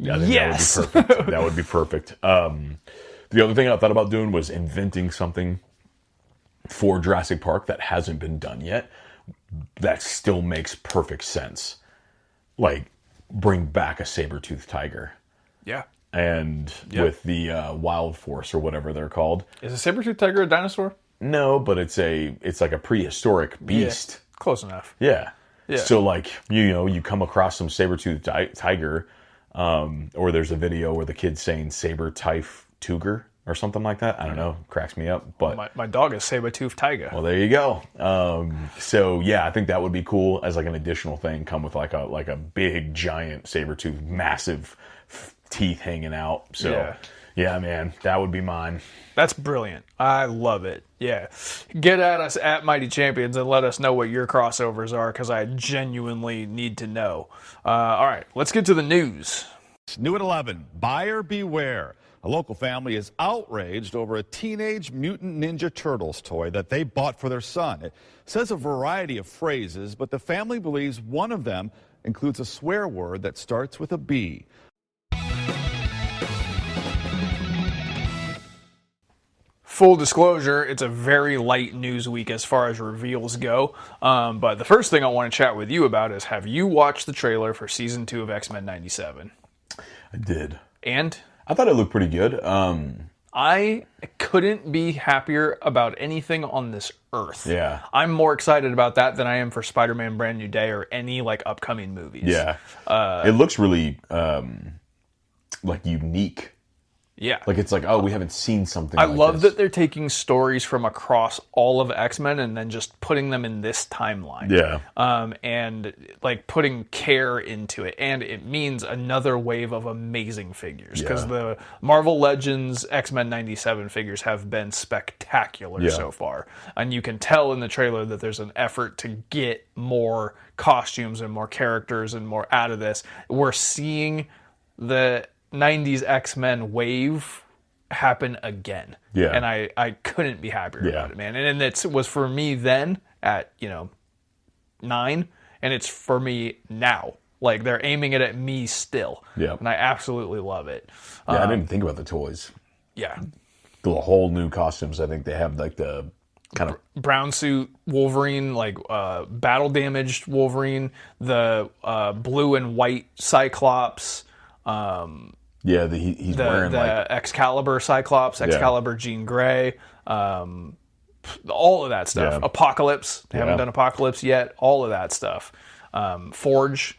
I think yes. that would be perfect. That would be perfect. The other thing I thought about doing was inventing something for Jurassic Park that hasn't been done yet that still makes perfect sense. Like, bring back a saber-toothed tiger. Yeah. And with the Wild Force or whatever they're called. Is a saber-toothed tiger a dinosaur? No, but it's like a prehistoric beast. Yeah. Close enough. Yeah. Yeah. So like, you come across some saber-toothed tiger, or there's a video where the kid's saying saber-typh tuger or something like that. I don't know. Cracks me up. But My dog is saber-toothed tiger. well, there you go. So yeah, I think that would be cool as like an additional thing. Come with like a big giant saber-tooth, massive teeth hanging out. So yeah, man, that would be mine. That's brilliant. I love it. Yeah. Get at us at Mighty Champions and let us know what your crossovers are, because I genuinely need to know. All right, let's get to the news. New at 11, buyer beware. A local family is outraged over a Teenage Mutant Ninja Turtles toy that they bought for their son. It says a variety of phrases, but the family believes one of them includes a swear word that starts with a B. Full disclosure, it's a very light news week as far as reveals go. But the first thing I want to chat with you about is, have you watched the trailer for Season 2 of X-Men 97? I did. And? I thought it looked pretty good. I couldn't be happier about anything on this earth. Yeah. I'm more excited about that than I am for Spider-Man Brand New Day or any like upcoming movies. Yeah. It looks really like unique. Yeah. Like it's like, oh, we haven't seen something I like love this. that they're taking stories from across all of X-Men and then just putting them in this timeline. Yeah. And like putting care into it. And it means another wave of amazing figures. Because the Marvel Legends X-Men 97 figures have been spectacular so far. And you can tell in the trailer that there's an effort to get more costumes and more characters and more out of this. We're seeing the 90s X-Men wave happen again. Yeah. And I couldn't be happier about it, man. And it was for me then at, 9, and it's for me now. Like, they're aiming it at me still. Yeah. And I absolutely love it. Yeah, I didn't think about the toys. Yeah. The whole new costumes. I think they have like the kind of Brown suit Wolverine, like battle damaged Wolverine, the blue and white Cyclops, he's wearing the like Excalibur Cyclops, Excalibur Jean Grey, all of that stuff. Yeah. Apocalypse, they haven't done Apocalypse yet. All of that stuff. Forge,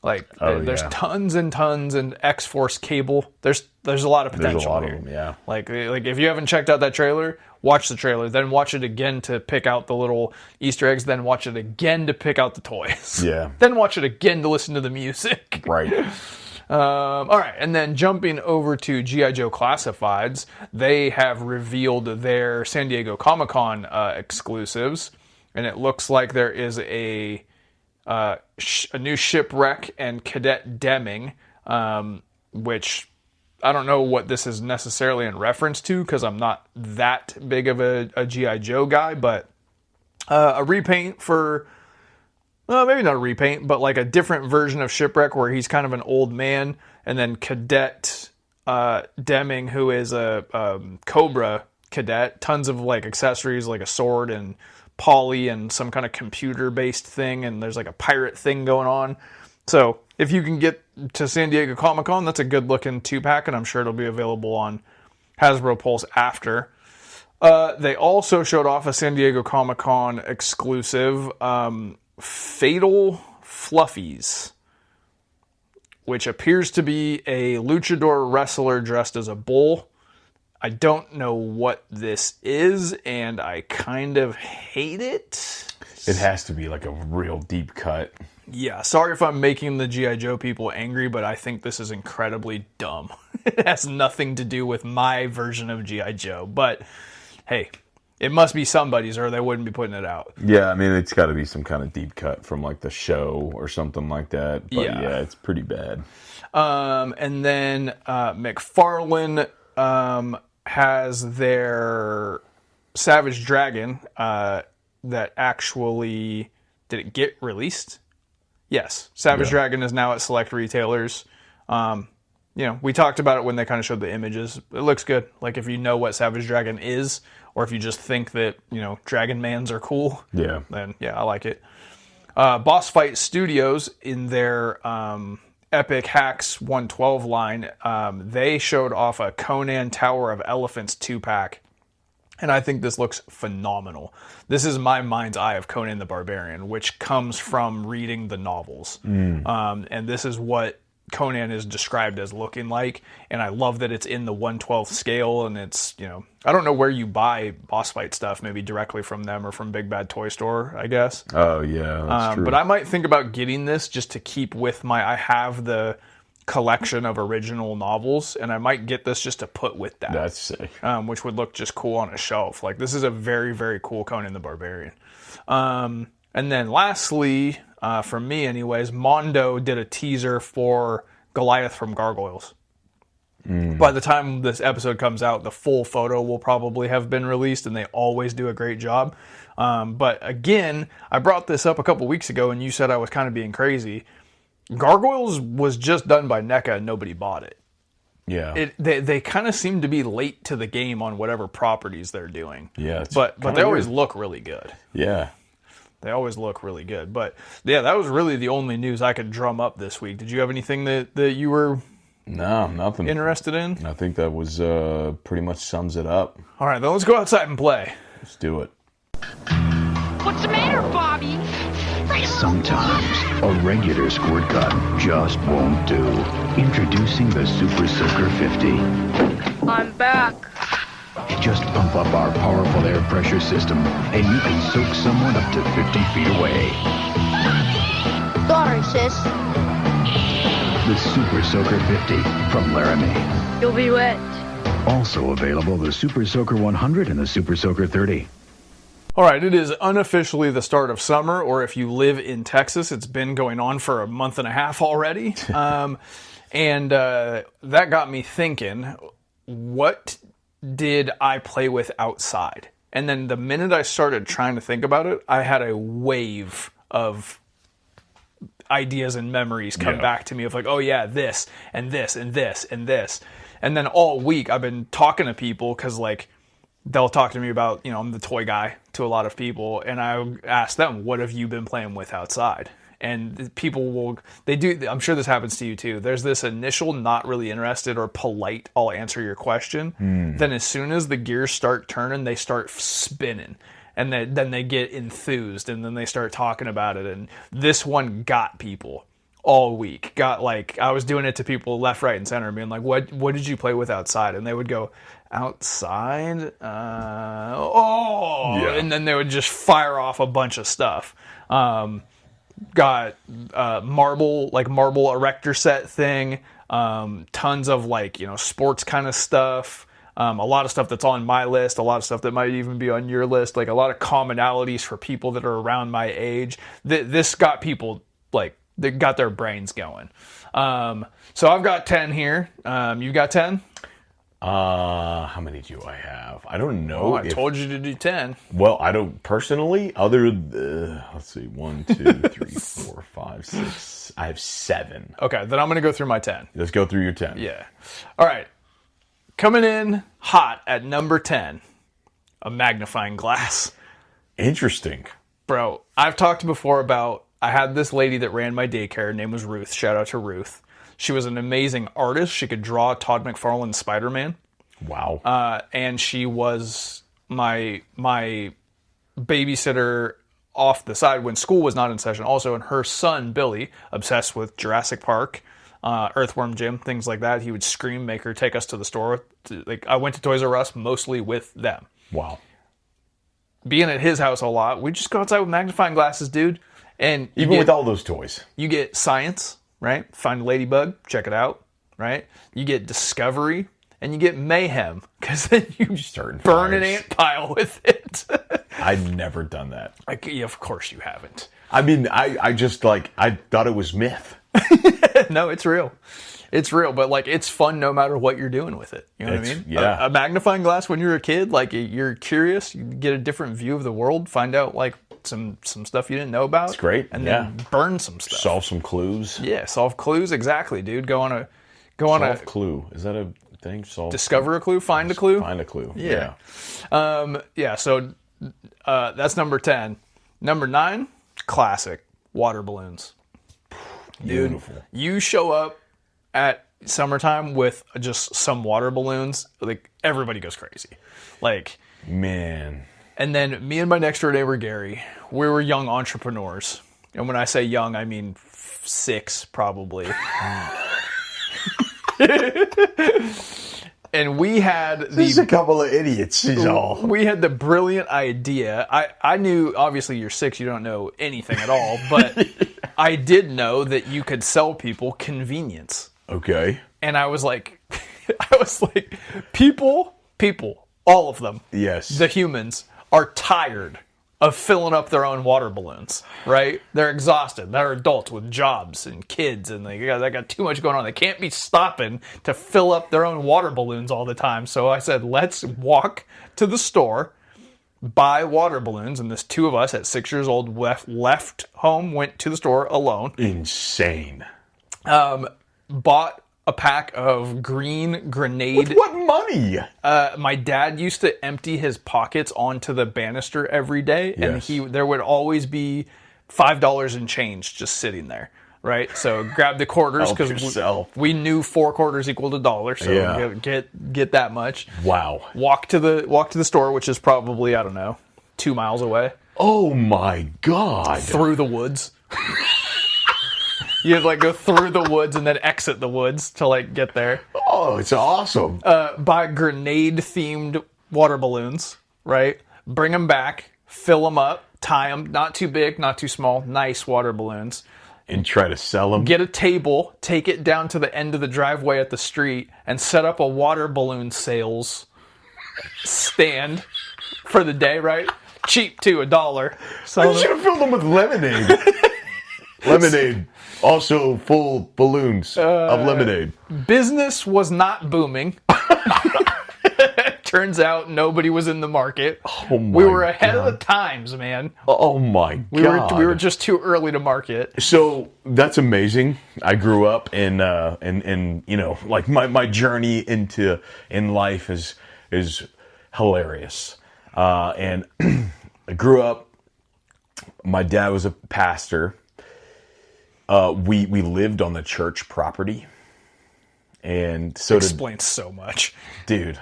Like there's yeah. tons and tons and X-Force cable. There's a lot of potential There's a lot here. of them, yeah. Like if you haven't checked out that trailer, watch the trailer, then watch it again to pick out the little Easter eggs, then watch it again to pick out the toys. Yeah. Then watch it again to listen to the music. Right. All right, and then jumping over to G.I. Joe Classifieds, they have revealed their San Diego Comic-Con exclusives, and it looks like there is a new Shipwreck and Cadet Deming, which I don't know what this is necessarily in reference to because I'm not that big of a G.I. Joe guy, but a repaint for, maybe not a repaint, but like a different version of Shipwreck where he's kind of an old man, and then Cadet Deming, who is a Cobra cadet, tons of like accessories like a sword and poly and some kind of computer-based thing, and there's like a pirate thing going on. So if you can get to San Diego Comic-Con, that's a good-looking 2-pack, and I'm sure it'll be available on Hasbro Pulse after. They also showed off a San Diego Comic-Con exclusive, Fatal Fluffies, which appears to be a luchador wrestler dressed as a bull. I don't know what this is, and I kind of hate it. It has to be like a real deep cut. Yeah, sorry if I'm making the G.I. Joe people angry, but I think this is incredibly dumb. It has nothing to do with my version of G.I. Joe, but hey, it must be somebody's or they wouldn't be putting it out. Yeah, I mean, it's got to be some kind of deep cut from like the show or something like that. But yeah it's pretty bad. And then McFarlane has their Savage Dragon that actually... Did it get released? Yes. Savage Dragon is now at select retailers. We talked about it when they kind of showed the images. It looks good. Like if you know what Savage Dragon is, or if you just think that, Dragon Mans are cool, then I like it. Boss Fight Studios, in their Epic Hacks 112 line, they showed off a Conan Tower of Elephants 2-pack. And I think this looks phenomenal. This is my mind's eye of Conan the Barbarian, which comes from reading the novels. And this is what Conan is described as looking like. And I love that it's in the 1/12 scale. And it's, I don't know where you buy boss fight stuff, maybe directly from them or from Big Bad Toy Store, I guess. Oh, yeah, that's true. But I might think about getting this just to keep with I have the collection of original novels, and I might get this just to put with that. That's sick. Which would look just cool on a shelf. Like, this is a very, very cool Conan the Barbarian. And then lastly, for me anyways, Mondo did a teaser for Goliath from Gargoyles. By the time this episode comes out, the full photo will probably have been released, and they always do a great job. But again, I brought this up a couple weeks ago, and you said I was kind of being crazy. Gargoyles was just done by NECA and nobody bought it. Yeah. They kind of seem to be late to the game on whatever properties they're doing. Yeah. But they always look really good. Yeah. They always look really good. But yeah, that was really the only news I could drum up this week. Did you have anything that you were nothing interested in? I think that was pretty much sums it up. All right, then let's go outside and play. Let's do it. What's the matter, Bobby? Sometimes a regular squirt gun just won't do. Introducing the Super Soaker 50. I'm back. Just pump up our powerful air pressure system, and you can soak someone up to 50 feet away. Sorry, sis. The Super Soaker 50 from Laramie. You'll be wet. Also available, the Super Soaker 100 and the Super Soaker 30. All right, it is unofficially the start of summer, or if you live in Texas, it's been going on for a month and a half already. And that got me thinking, what did I play with outside? And then the minute I started trying to think about it, I had a wave of ideas and memories come back to me of like, oh yeah, this, and this, and this, and this. And then all week I've been talking to people because like, they'll talk to me about, I'm the toy guy to a lot of people, and I ask them, what have you been playing with outside? And people I'm sure this happens to you too. There's this initial not really interested or polite, I'll answer your question. Then as soon as the gears start turning, they start spinning. And then they get enthused, and then they start talking about it. And this one got people. all week. I was doing it to people left, right, and center, being like, what did you play with outside? And they would go, outside? Yeah. And then they would just fire off a bunch of stuff. Got marble erector set thing, tons of sports kind of stuff, a lot of stuff that's on my list, a lot of stuff that might even be on your list, like a lot of commonalities for people that are around my age. This got people they got their brains going. So I've got 10 here. You got 10? How many do I have? I don't know. I told you to do 10. Well, I don't personally. Let's see, 1, 2, 3, 4, 5, 6. I have 7. Okay, then I'm going to go through my 10. Let's go through your 10. Yeah. All right. Coming in hot at number 10, a magnifying glass. Interesting. Bro, I've talked before about, I had this lady that ran my daycare. Her name was Ruth. Shout out to Ruth. She was an amazing artist. She could draw Todd McFarlane's Spider-Man. Wow. And she was my babysitter off the side when school was not in session also. And her son, Billy, obsessed with Jurassic Park, Earthworm Jim, things like that. He would scream, make her take us to the store. I went to Toys R Us mostly with them. Wow. Being at his house a lot, we just go outside with magnifying glasses, dude. And Even with all those toys. You get science, right? Find a ladybug, check it out, right? You get discovery, and you get mayhem, because then you Start burn an ant pile with it. I've never done that. Yeah, of course you haven't. I mean, I just I thought it was myth. No, it's real. It's real, but it's fun no matter what you're doing with it. You know what I mean? Yeah. A magnifying glass when you're a kid, you're curious, you get a different view of the world, find out some stuff you didn't know about. It's great. And then burn some stuff. Solve some clues. Yeah, solve clues, exactly, dude. Solve clue. Is that a thing? Discover a clue, find a clue. Find a clue. Yeah. So that's number 10. Number 9, classic, water balloons. Dude, Beautiful. you show up at summertime with just some water balloons, everybody goes crazy. Man. And then me and my next door neighbor, Gary, we were young entrepreneurs. And when I say young, I mean 6 probably. And we had This is a couple of idiots, is all. We had the brilliant idea. I knew, obviously you're 6, you don't know anything at all, but I did know that you could sell people convenience. Okay. And I was like, people, all of them, Yes. the humans, are tired of filling up their own water balloons, right? They're exhausted. They're adults with jobs and kids, and they got too much going on. They can't be stopping to fill up their own water balloons all the time. So I said, let's walk to the store, buy water balloons, and this 2 of us at 6 years old left home, went to the store alone. Insane. Bought a pack of green grenade. With what money? My dad used to empty his pockets onto the banister every day, and Yes. there would always be $5 in change just sitting there, right? So grab the quarters Help because yourself. we knew 4 quarters equaled $1, so Yeah. get that much. Wow. Walk to the store, which is probably 2 miles away, Oh my God. through the woods. You'd go through the woods and then exit the woods to get there. Oh, it's awesome. Buy grenade-themed water balloons, right? Bring them back, fill them up, tie them, not too big, not too small, nice water balloons. And try to sell them. Get a table, take it down to the end of the driveway at the street, and set up a water balloon sales stand for the day, right? Cheap too, $1. So You should have filled them with lemonade. Lemonade. Also full balloons of lemonade. business was not booming. Turns out nobody was in the market. Oh my we were ahead God. of the times, man. Oh my God. We were just too early to market. So that's amazing. I grew up in my journey in life is hilarious. And I grew up, my dad was a pastor. We lived on the church property. And so Explains so much. dude,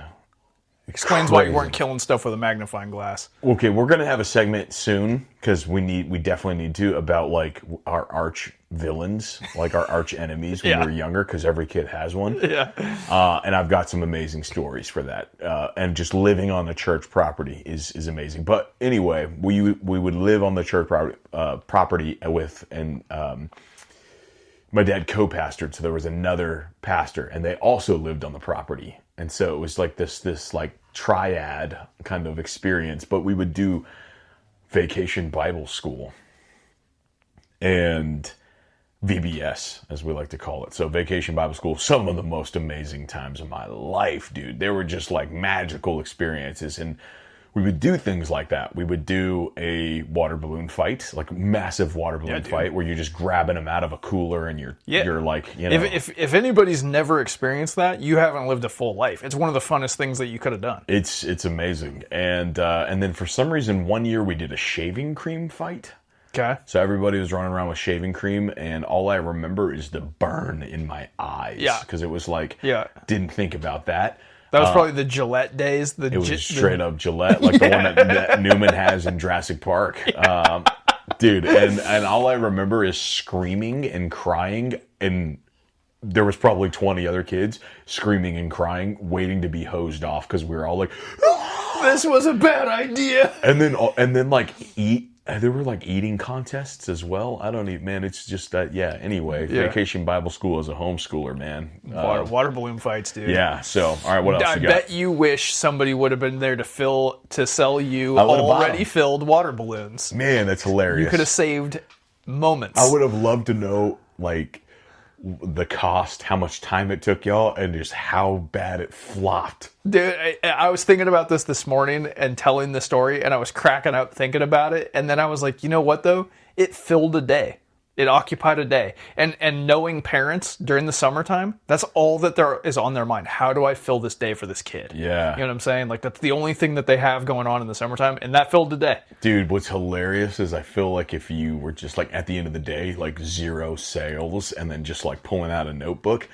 Explains why you Crazy. weren't killing stuff with a magnifying glass. Okay, we're gonna have a segment soon because we definitely need to about like our arch villains, like our arch enemies when Yeah. we were younger, because every kid has one. Yeah. And I've got some amazing stories for that. And just living on the church property is amazing. But anyway, we would live on the church property with my dad co-pastored, so there was another pastor, and they also lived on the property. And so it was like this like triad kind of experience. But we would do vacation Bible school and VBS, as we like to call it. So vacation Bible school, some of the most amazing times of my life, dude. They were just like magical experiences. And we would do things like that. We would do a water balloon fight, like massive water balloon fight, where you're just grabbing them out of a cooler and you're like, you know. If anybody's never experienced that, you haven't lived a full life. It's one of the funnest things that you could have done. It's amazing. And then for some reason, one year we did a shaving cream fight. Okay. So everybody was running around with shaving cream, and all I remember is the burn in my eyes. Yeah. Because it was like, Yeah. didn't think about that. That was probably the Gillette days. It was straight up Gillette, like the one that Newman has in Jurassic Park. Dude, and all I remember is screaming and crying, and there was probably 20 other kids screaming and crying, waiting to be hosed off because we were all like, This was a bad idea. and then like there were like eating contests as well. I don't even, man, it's just that, yeah. Anyway, Vacation Bible School as a homeschooler, man. Water balloon fights, dude. Yeah, so, all right, what else I you got? bet you wish somebody would have been there to sell you I would've bought already 'em. filled water balloons. Man, that's hilarious. You could have saved moments. I would have loved to know, like, the cost, how much time it took y'all, and just how bad it flopped. Dude, I was thinking about this morning and telling the story, and I was cracking up thinking about it. And then I was like, you know what, though? It filled a day. It occupied a day. And knowing parents during the summertime, that's all that there is on their mind. How do I fill this day for this kid? Yeah. You know what I'm saying? Like, that's the only thing that they have going on in the summertime, and that filled the day. Dude, what's hilarious is I feel like if you were just like at the end of the day, like 0 sales, and then just like pulling out a notebook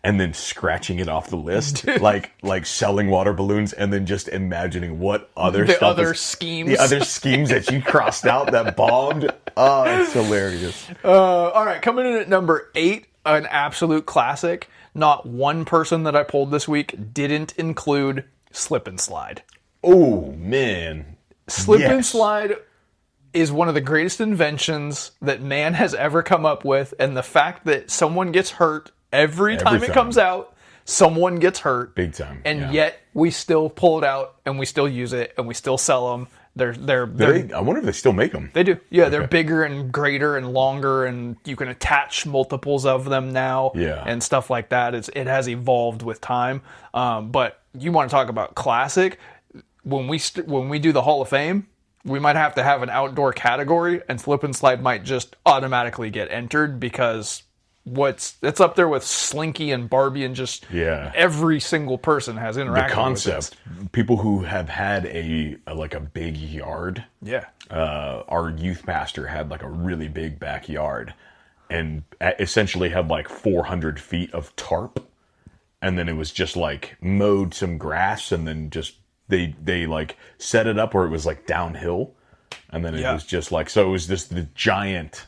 and then scratching it off the list, like selling water balloons, and then just imagining what other The stuff other is, schemes. the other schemes that you crossed out that bombed. Oh, it's hilarious. All right, coming in at number 8, an absolute classic. Not one person that I pulled this week didn't include slip and slide. Oh man, Slip and Yes. slide is one of the greatest inventions that man has ever come up with, and the fact that someone gets hurt every time it time. comes out, someone gets hurt. Big time, And yeah. yet we still pull it out and we still use it and we still sell them. They're I wonder if they still make them. They do. Yeah, they're bigger and greater and longer, and you can attach multiples of them now. Yeah. And stuff like that. It has evolved with time. But you want to talk about classic? When we do the Hall of Fame, we might have to have an outdoor category, and slip and slide might just automatically get entered because it's up there with Slinky and Barbie, and just every single person has interacted The with concept, people who have had a big yard. Yeah. Our youth pastor had like a really big backyard, and essentially had like 400 feet of tarp, and then it was just like mowed some grass, and then just they like set it up where it was like downhill, and then it was just like, so it was just the giant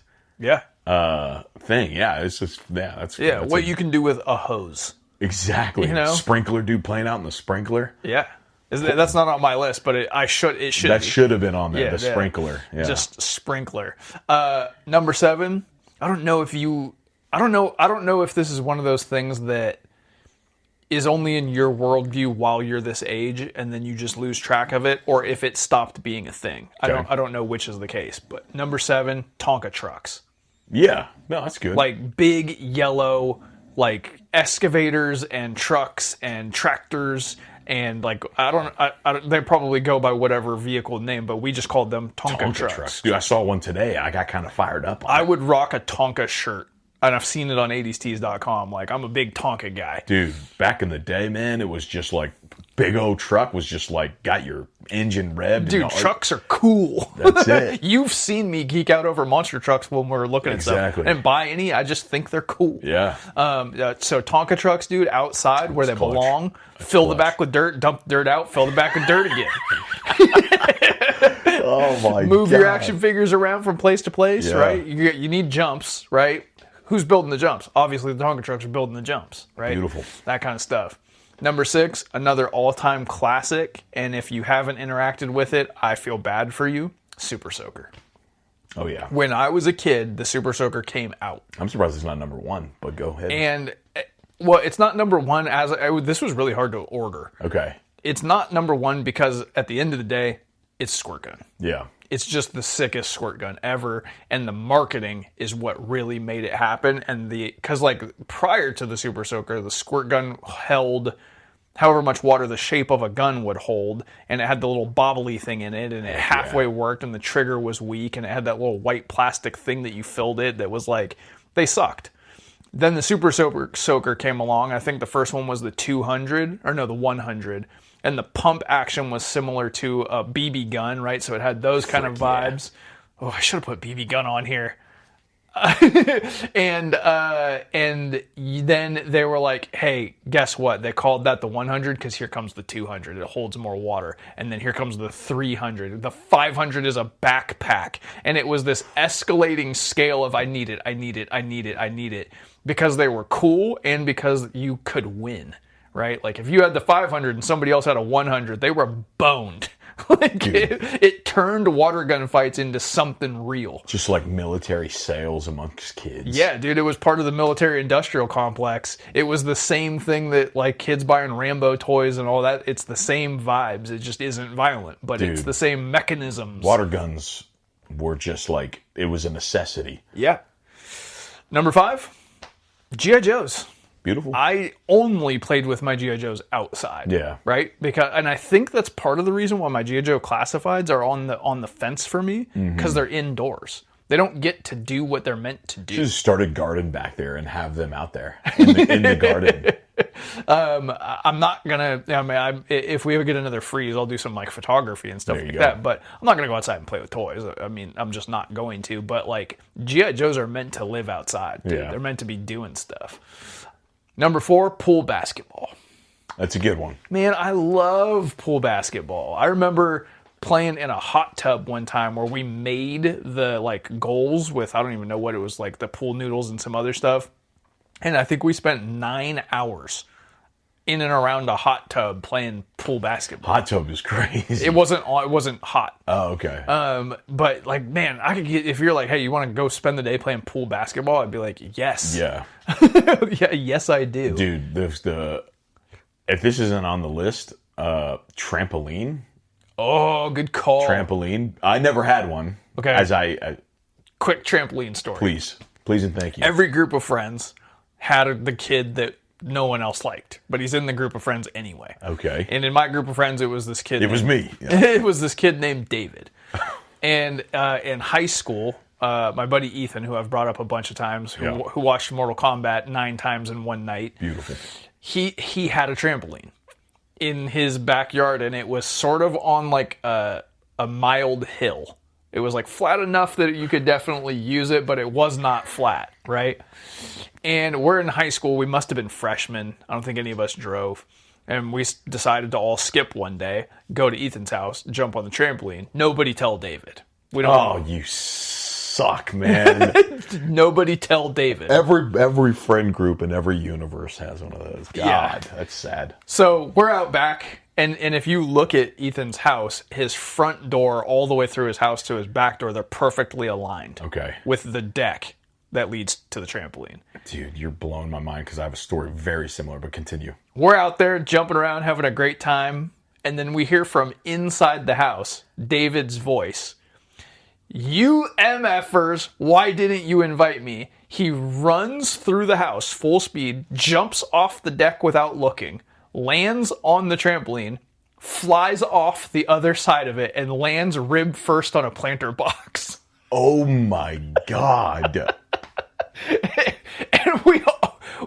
thing. Yeah, it's just that's what you can do with a hose. exactly, You know? Sprinkler dude playing out in the sprinkler. Yeah. That's not on my list, but it should That be. should have been on there. Yeah, The sprinkler. Yeah. Just sprinkler. Number 7. I don't know if this is one of those things that is only in your worldview while you're this age, and then you just lose track of it, or if it stopped being a thing. Okay. I don't know which is the case. But number 7, Tonka trucks. Yeah. No, that's good. Like big yellow, like excavators and trucks and tractors. And like I don't, they probably go by whatever vehicle name, but we just called them Tonka trucks. Dude, I saw one today. I got kind of fired up on I it. would rock a Tonka shirt and I've seen it on 80stees.com. Like, I'm a big Tonka guy. Dude, back in the day, man, it was just like big old truck was just like got your engine revved. Dude, trucks are cool. That's it. You've seen me geek out over monster trucks when we're looking at stuff. And buy any, I just think they're cool. Yeah. So Tonka trucks, dude, outside where they clutch. belong. Fill the back with dirt, dump the dirt out, fill the back with dirt again. Oh my god. Move your action figures around from place to place, Yeah. right? You need jumps, right? Who's building the jumps? Obviously, the Tonka trucks are building the jumps, right? Beautiful. That kind of stuff. Number 6, another all-time classic, and if you haven't interacted with it, I feel bad for you, Super Soaker. Oh yeah. When I was a kid, the Super Soaker came out. I'm surprised it's not number 1, but go ahead. And, well, it's not number 1 this was really hard to order. Okay. It's not number 1 because at the end of the day, it's a squirt gun. Yeah. It's just the sickest squirt gun ever, and the marketing is what really made it happen. And because like prior to the Super Soaker, the squirt gun held however much water the shape of a gun would hold, and it had the little bobbly thing in it, and it halfway worked, and the trigger was weak, and it had that little white plastic thing that you filled it that was like, they sucked. Then the Super Soaker came along. I think the first one was the 200, or no, the 100. And the pump action was similar to a BB gun, right? So it had those kind of vibes. Yeah. Oh, I should have put BB gun on here. and then they were like, hey, guess what? They called that the 100 because here comes the 200. It holds more water. And then here comes the 300. The 500 is a backpack. And it was this escalating scale of I need it, I need it, I need it, I need it. Because they were cool and because you could win. Right? Like if you had the 500 and somebody else had a 100, they were boned. Like it turned water gun fights into something real. Just like military sales amongst kids. Yeah, dude, it was part of the military industrial complex. It was the same thing that like kids buying Rambo toys and all that. It's the same vibes. It just isn't violent, but it's the same mechanisms. Water guns were just like, it was a necessity. Yeah. Number 5, G.I. Joes. Beautiful. I only played with my G.I. Joes outside. Yeah. Right? And I think that's part of the reason why my G.I. Joe classifieds are on the fence for me, because they're indoors. They don't get to do what they're meant to do. Just start a garden back there and have them out there in the garden. I'm not gonna. I mean, if we ever get another freeze, I'll do some like photography and stuff like that. But I'm not gonna go outside and play with toys. I mean, I'm just not going to. But like G.I. Joes are meant to live outside. Dude. Yeah. They're meant to be doing stuff. Number 4, pool basketball. That's a good one. Man, I love pool basketball. I remember playing in a hot tub one time where we made the like goals with, I don't even know what it was, like the pool noodles and some other stuff. And I think we spent 9 hours in and around a hot tub playing pool basketball. Hot tub is crazy. It wasn't hot. Oh, okay. But like, man, I could get, if you're like, hey, you want to go spend the day playing pool basketball? I'd be like, yes. Yeah. Yeah, yes, I do. Dude, there's if this isn't on the list, trampoline. Oh, good call. Trampoline. I never had one. Okay. Quick trampoline story. Please and thank you. Every group of friends had the kid that no one else liked, but he's in the group of friends anyway. Okay. And in my group of friends, it was this kid. It was me. Yeah. It was this kid named David. And in high school, my buddy Ethan, who I've brought up a bunch of times, who watched Mortal Kombat 9 times in one night. Beautiful. He had a trampoline in his backyard, and it was sort of on like a mild hill. It was like flat enough that you could definitely use it, but it was not flat, right? And we're in high school. We must have been freshmen. I don't think any of us drove. And we decided to all skip one day, go to Ethan's house, jump on the trampoline. Nobody tell David. We don't. Oh, you suck, man. Nobody tell David. Every friend group in every universe has one of those. God, that's sad. So we're out back, and if you look at Ethan's house, his front door all the way through his house to his back door, they're perfectly aligned. Okay. With the deck that leads to the trampoline. Dude, you're blowing my mind because I have a story very similar, but continue. We're out there jumping around, having a great time, and then we hear from inside the house, David's voice. You MFers, why didn't you invite me? He runs through the house full speed, jumps off the deck without looking, lands on the trampoline, flies off the other side of it, and lands rib first on a planter box. Oh my God. And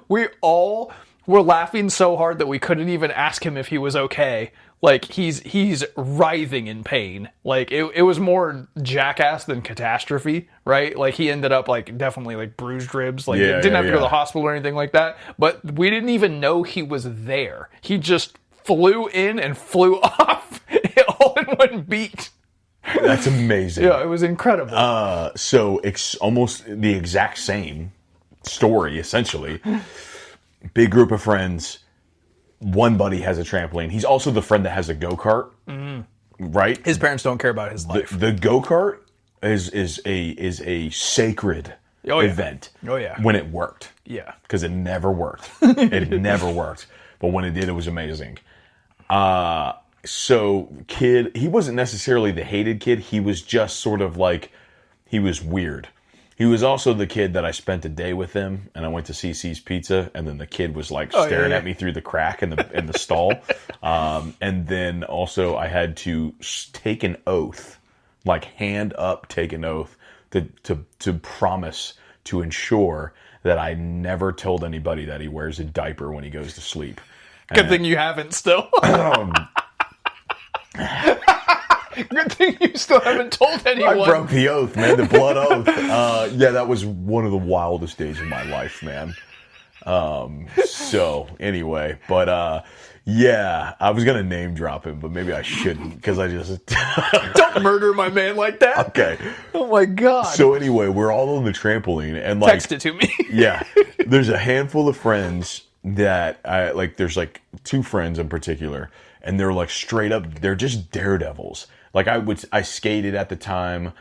we all were laughing so hard that we couldn't even ask him if he was okay. Like, he's writhing in pain. Like, it was more jackass than catastrophe, right? Like, he ended up, like, definitely, like, bruised ribs. Like, didn't have to go to the hospital or anything like that. But we didn't even know he was there. He just flew in and flew off all in one beat. That's amazing. Yeah, it was incredible. So it's almost the exact same story, essentially. Big group of friends. One buddy has a trampoline. He's also the friend that has a go-kart, right? His parents don't care about his life. The go-kart is a sacred event. Oh, yeah. When it worked. Yeah. Because it never worked. It never worked. But when it did, it was amazing. So kid, he wasn't necessarily the hated kid. He was just sort of like, he was weird. He was also the kid that I spent a day with him, and I went to CC's Pizza, and then the kid was like staring at me through the crack in the stall. And then also I had to take an oath, like hand up, take an oath to promise to ensure that I never told anybody that he wears a diaper when he goes to sleep. Good thing you haven't still. Good thing you still haven't told anyone. I broke the oath, man. The blood oath. Yeah, that was one of the wildest days of my life, man. So anyway, but yeah, I was gonna name drop him, but maybe I shouldn't because I just don't murder my man like that. Okay. Oh my god. So anyway, we're all on the trampoline and like text it to me. Yeah, there's a handful of friends that I like. There's like two friends in particular, and they're like straight up. They're just daredevils. Like I skated at the time,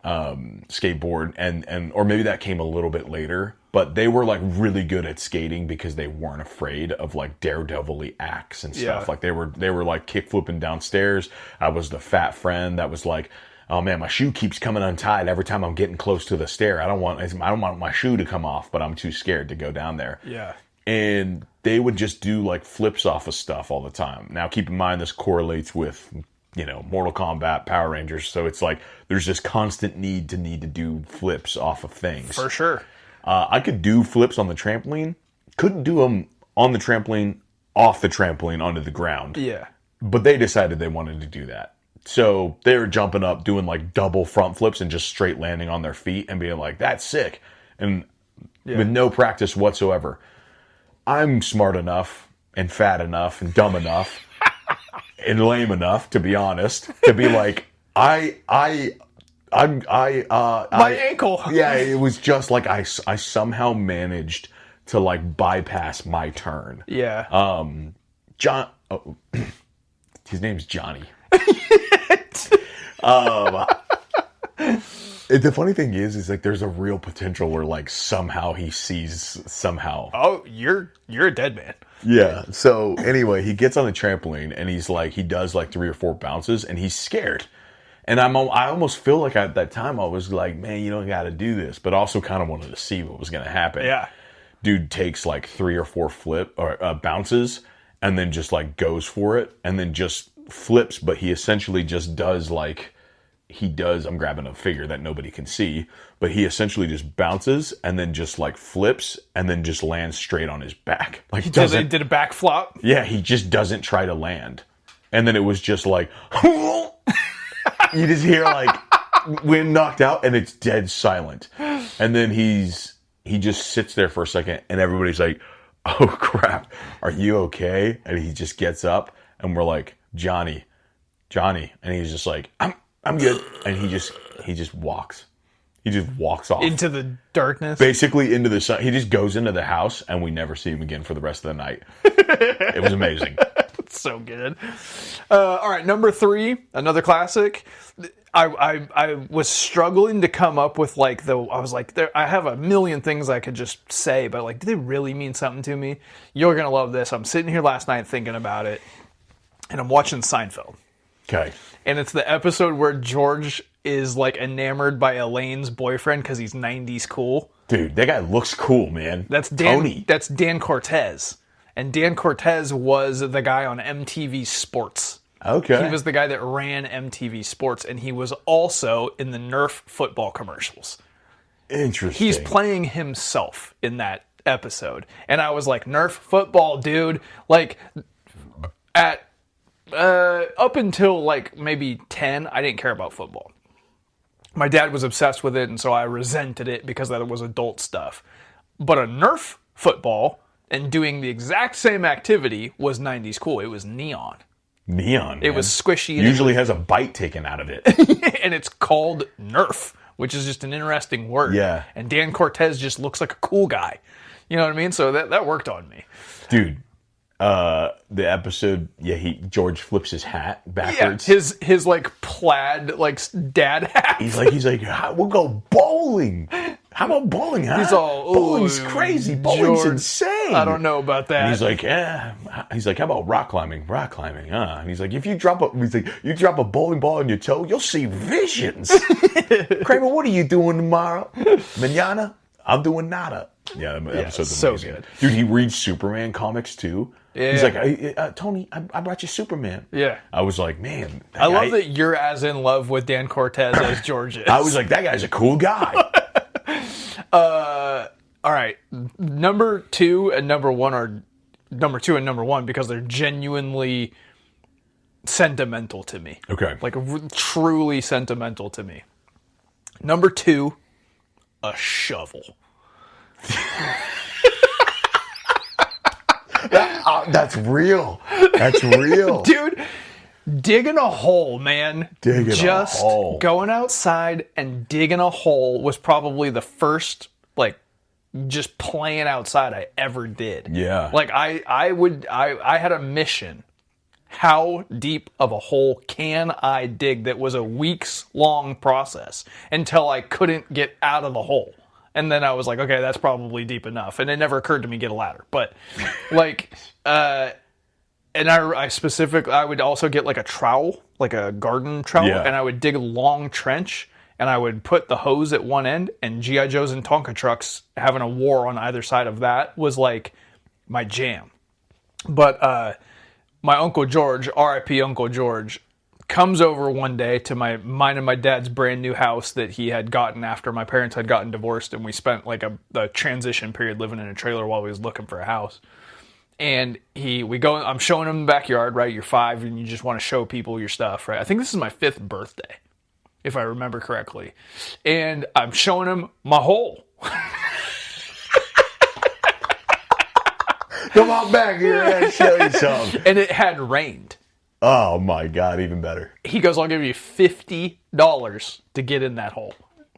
skateboard, and or maybe that came a little bit later. But they were like really good at skating because they weren't afraid of like daredevil-y acts and stuff. Yeah. Like they were like kick flipping downstairs. I was the fat friend that was like, oh man, my shoe keeps coming untied every time I'm getting close to the stair. I don't want my shoe to come off, but I'm too scared to go down there. Yeah. And they would just do like flips off of stuff all the time. Now keep in mind this correlates with, you know, Mortal Kombat, Power Rangers. So it's like there's this constant need to do flips off of things. For sure. I could do flips on the trampoline. Couldn't do them on the trampoline, off the trampoline, onto the ground. Yeah. But they decided they wanted to do that. So they were jumping up, doing like double front flips and just straight landing on their feet and being like, that's sick. And with no practice whatsoever. I'm smart enough and fat enough and dumb enough and lame enough, to be honest, to be like, my ankle. Yeah, it was just like I somehow managed to like bypass my turn. Yeah. His name's Johnny. The funny thing is like there's a real potential where like somehow he sees somehow. Oh, you're a dead man. Yeah. So anyway, he gets on the trampoline and he does like 3 or 4 bounces and he's scared. And I almost feel like at that time I was like, man, you don't got to do this, but also kind of wanted to see what was going to happen. Yeah. Dude takes like 3 or 4 bounces and then just like goes for it and then just flips, but he essentially just does like. I'm grabbing a figure that nobody can see, but he essentially just bounces and then just like flips and then just lands straight on his back. Like He did a back flop. Yeah, he just doesn't try to land. And then it was just like, you just hear like wind knocked out and it's dead silent. And then he just sits there for a second and everybody's like, oh crap, are you okay? And he just gets up and we're like, Johnny. And he's just like, I'm good. And he just walks. He just walks off. Into the darkness? Basically into the sun. He just goes into the house and we never see him again for the rest of the night. It was amazing. It's so good. All right, number 3, another classic. I was struggling to come up with I was like, I have a million things I could just say, but like, do they really mean something to me? You're going to love this. I'm sitting here last night thinking about it and I'm watching Seinfeld. Okay. And it's the episode where George is like enamored by Elaine's boyfriend because he's 90s cool. Dude, that guy looks cool, man. That's Dan. Tony. That's Dan Cortez. And Dan Cortez was the guy on MTV Sports. Okay. He was the guy that ran MTV Sports, and he was also in the Nerf football commercials. Interesting. He's playing himself in that episode. And I was like, Nerf football, dude. Like, at up until like maybe 10, I didn't care about football. My dad was obsessed with it, and so I resented it because that was adult stuff. But a Nerf football and doing the exact same activity was 90s cool. It was neon. Neon. It was squishy. Usually has a bite taken out of it. And it's called Nerf, which is just an interesting word. Yeah. And Dan Cortez just looks like a cool guy. You know what I mean? So that worked on me. Dude, the episode, George flips his hat backwards. Yeah, his like plaid like dad hat. He's like, we'll go bowling. How about bowling, huh? He's all, bowling's crazy. Bowling's George, insane. I don't know about that. And he's like, yeah. He's like, how about rock climbing? Rock climbing, huh? And he's like, you drop a bowling ball on your toe, you'll see visions. Kramer, what are you doing tomorrow? Manana? I'm doing nada. Yeah, that episode's so amazing. good. Dude, he reads Superman comics too. Yeah. He's like, Tony, I brought you Superman. Yeah. I was like, man. I love that you're as in love with Dan Cortez as George is. I was like, that guy's a cool guy. All right, number two and number one because they're genuinely sentimental to me. Okay. Like truly sentimental to me. Number two, a shovel. That's real. That's real. Dude, digging a hole, man. Just going outside and digging a hole was probably the first, like, just playing outside I ever did. Yeah. Like, I had a mission. How deep of a hole can I dig? That was a weeks-long process until I couldn't get out of the hole. And then I was like, okay, that's probably deep enough. And it never occurred to me to get a ladder. But, like, and I would also get like a trowel, like a garden trowel, and I would dig a long trench, and I would put the hose at one end, and G.I. Joes and Tonka trucks having a war on either side of that was like my jam. But my Uncle George, R.I.P. Uncle George, comes over one day to mine and my dad's brand new house that he had gotten after my parents had gotten divorced, and we spent like a transition period living in a trailer while we was looking for a house. And I'm showing him the backyard, right? You're 5 and you just want to show people your stuff, right? I think this is my 5th birthday, if I remember correctly. And I'm showing him my hole. Come on back here and show you something. And it had rained. Oh my God, even better. He goes, I'll give you $50 to get in that hole.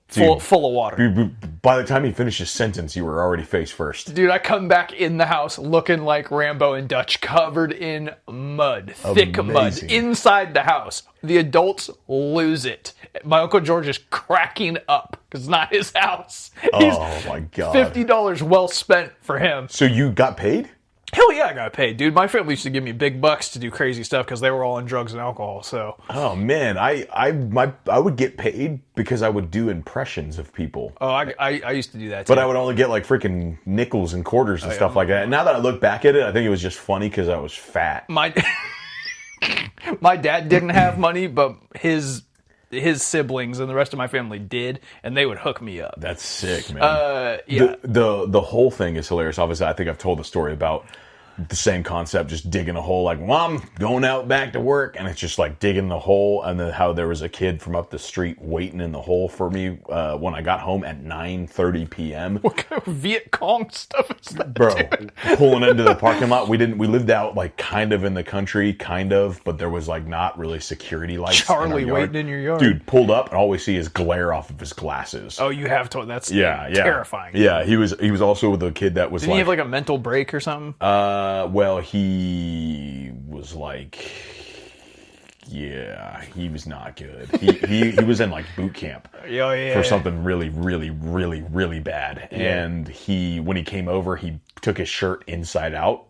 Full of water. By the time he finished his sentence, you were already face first. Dude, I come back in the house looking like Rambo and Dutch, covered in mud, thick mud, inside the house. The adults lose it. My Uncle George is cracking up because it's not his house. Oh my God. $50 well spent for him. So you got paid? Hell yeah, I got paid, dude. My family used to give me big bucks to do crazy stuff because they were all on drugs and alcohol. So, oh man, I would get paid because I would do impressions of people. Oh, I used to do that too. But I would only get like freaking nickels and quarters and stuff like that. And now that I look back at it, I think it was just funny because I was fat. My dad didn't have money, but his siblings and the rest of my family did, and they would hook me up. That's sick, man. Yeah. The whole thing is hilarious. Obviously, I think I've told the story about the same concept, just digging a hole. Like, Mom, going out back to work, and it's just like digging the hole, and then how there was a kid from up the street waiting in the hole for me when I got home at 9:30 p.m. What kind of Viet Cong stuff is that, Bro, dude? Pulling into the parking lot. We lived out like kind of in the country, but there was like not really security lights. Charlie in our yard. waiting in your yard. Dude, pulled up and all we see is glare off of his glasses. Oh, you have to. That's terrifying. Yeah, he was also with a kid that was Didn't he have like a mental break or something? Well, he was like, yeah, he was not good. He was in like boot camp for something really, really, really, really bad. Yeah. And when he came over, he took his shirt inside out,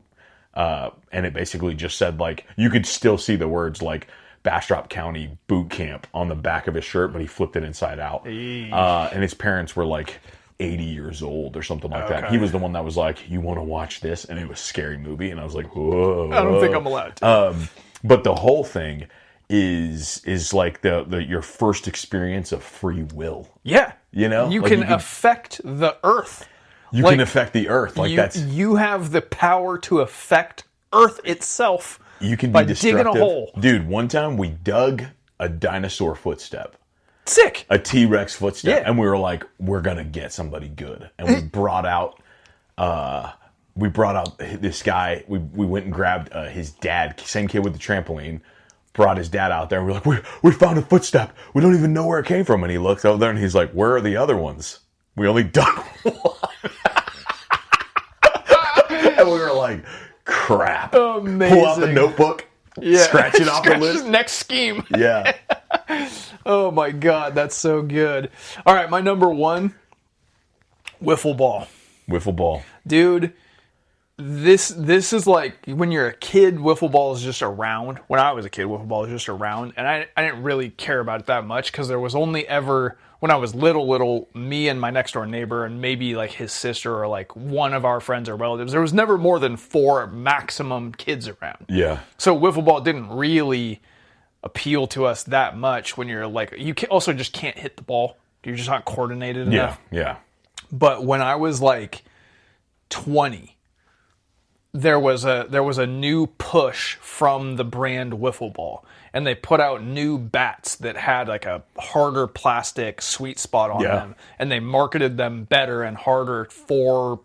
and it basically just said like, you could still see the words like Bastrop County boot camp on the back of his shirt, but he flipped it inside out. And his parents were like 80 years old or something like that. He was the one that was like, you want to watch this? And it was a scary movie. And I was like, whoa. I don't think I'm allowed to. But the whole thing is like your first experience of free will. Yeah. You know? You like can affect the earth. You can affect the earth. Like you have the power to affect Earth itself. You can by be destructive. Digging a hole. Dude, one time we dug a dinosaur footstep. Sick. A T-Rex footstep. Yeah. And we were like, we're going to get somebody good. And we brought out this guy. We went and grabbed his dad, same kid with the trampoline, brought his dad out there. And we're like, we found a footstep. We don't even know where it came from. And he looks over there and he's like, where are the other ones? We only dug one. And we were like, crap. Amazing. Pull out the notebook. Yeah. Scratch it off the list. Next scheme. Yeah. Oh my God, that's so good. All right, my number one, wiffle ball. Wiffle ball. Dude, this is like when you're a kid, wiffle ball is just around. When I was a kid, wiffle ball was just around. And I didn't really care about it that much because there was only ever, when I was little, me and my next door neighbor and maybe like his sister or like one of our friends or relatives. There was never more than 4 maximum kids around. Yeah. So wiffle ball didn't really appeal to us that much when you're like, you also just can't hit the ball. You're just not coordinated enough. Yeah. But when I was like 20, there was a new push from the brand wiffle ball, and they put out new bats that had like a harder plastic sweet spot on them, and they marketed them better and harder for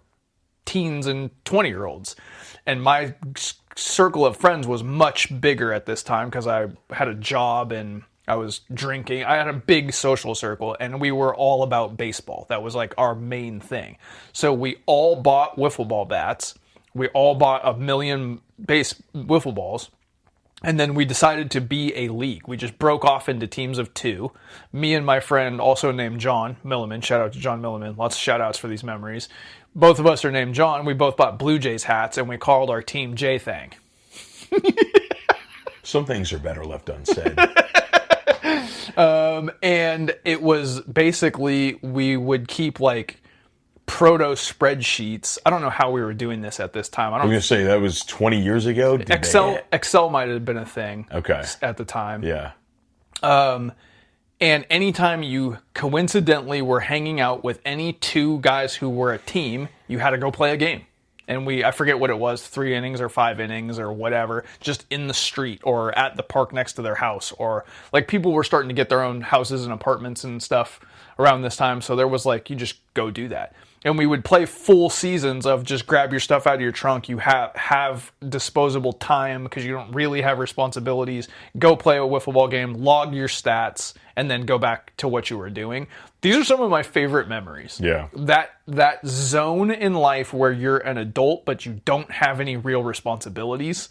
teens and 20-year-olds. And my circle of friends was much bigger at this time because I had a job and I was drinking. I had a big social circle, and we were all about baseball. That was like our main thing. So we all bought wiffle ball bats. We all bought 1 million base wiffle balls. And then we decided to be a league. We just broke off into teams of 2. Me and my friend, also named John Milliman. Shout out to John Milliman. Lots of shout outs for these memories. Both of us are named John. We both bought Blue Jays hats, and we called our team J-Thang. Some things are better left unsaid. And it was basically, we would keep like proto spreadsheets. I don't know how we were doing this at this time. I'm going to say that was 20 years ago. Excel might have been a thing. Okay. At the time. Yeah. And anytime you coincidentally were hanging out with any 2 guys who were a team, you had to go play a game. And I forget what it was, 3 innings or 5 innings or whatever, just in the street or at the park next to their house. Or like people were starting to get their own houses and apartments and stuff around this time. So there was like, you just go do that. And we would play full seasons of just grab your stuff out of your trunk. You have disposable time because you don't really have responsibilities. Go play a wiffle ball game, log your stats, and then go back to what you were doing. These are some of my favorite memories. Yeah. That zone in life where you're an adult but you don't have any real responsibilities.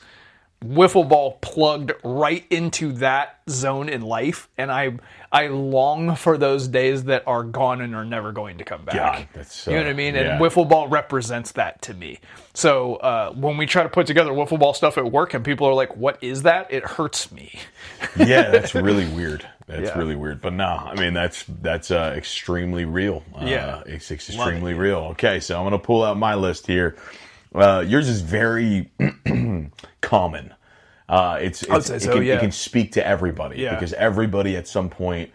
Wiffle ball plugged right into that zone in life, and I long for those days that are gone and are never going to come back. God, that's, you know what I mean? yeah. And wiffle ball represents that to me. So when we try to put together wiffle ball stuff at work and people are like, what is that? It hurts me. Yeah, that's really weird. That's Yeah. really weird. But no, I mean, that's extremely real. Yeah. It's extremely real. Okay, so I'm going to pull out my list here. Yours is very common. It can speak to everybody because everybody at some point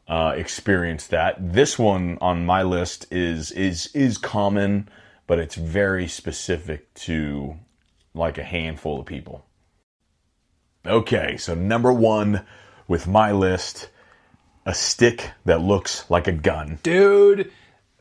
experienced that. This one on my list is common, but it's very specific to like a handful of people. Okay, so number 1 with my list, a stick that looks like a gun. Dude,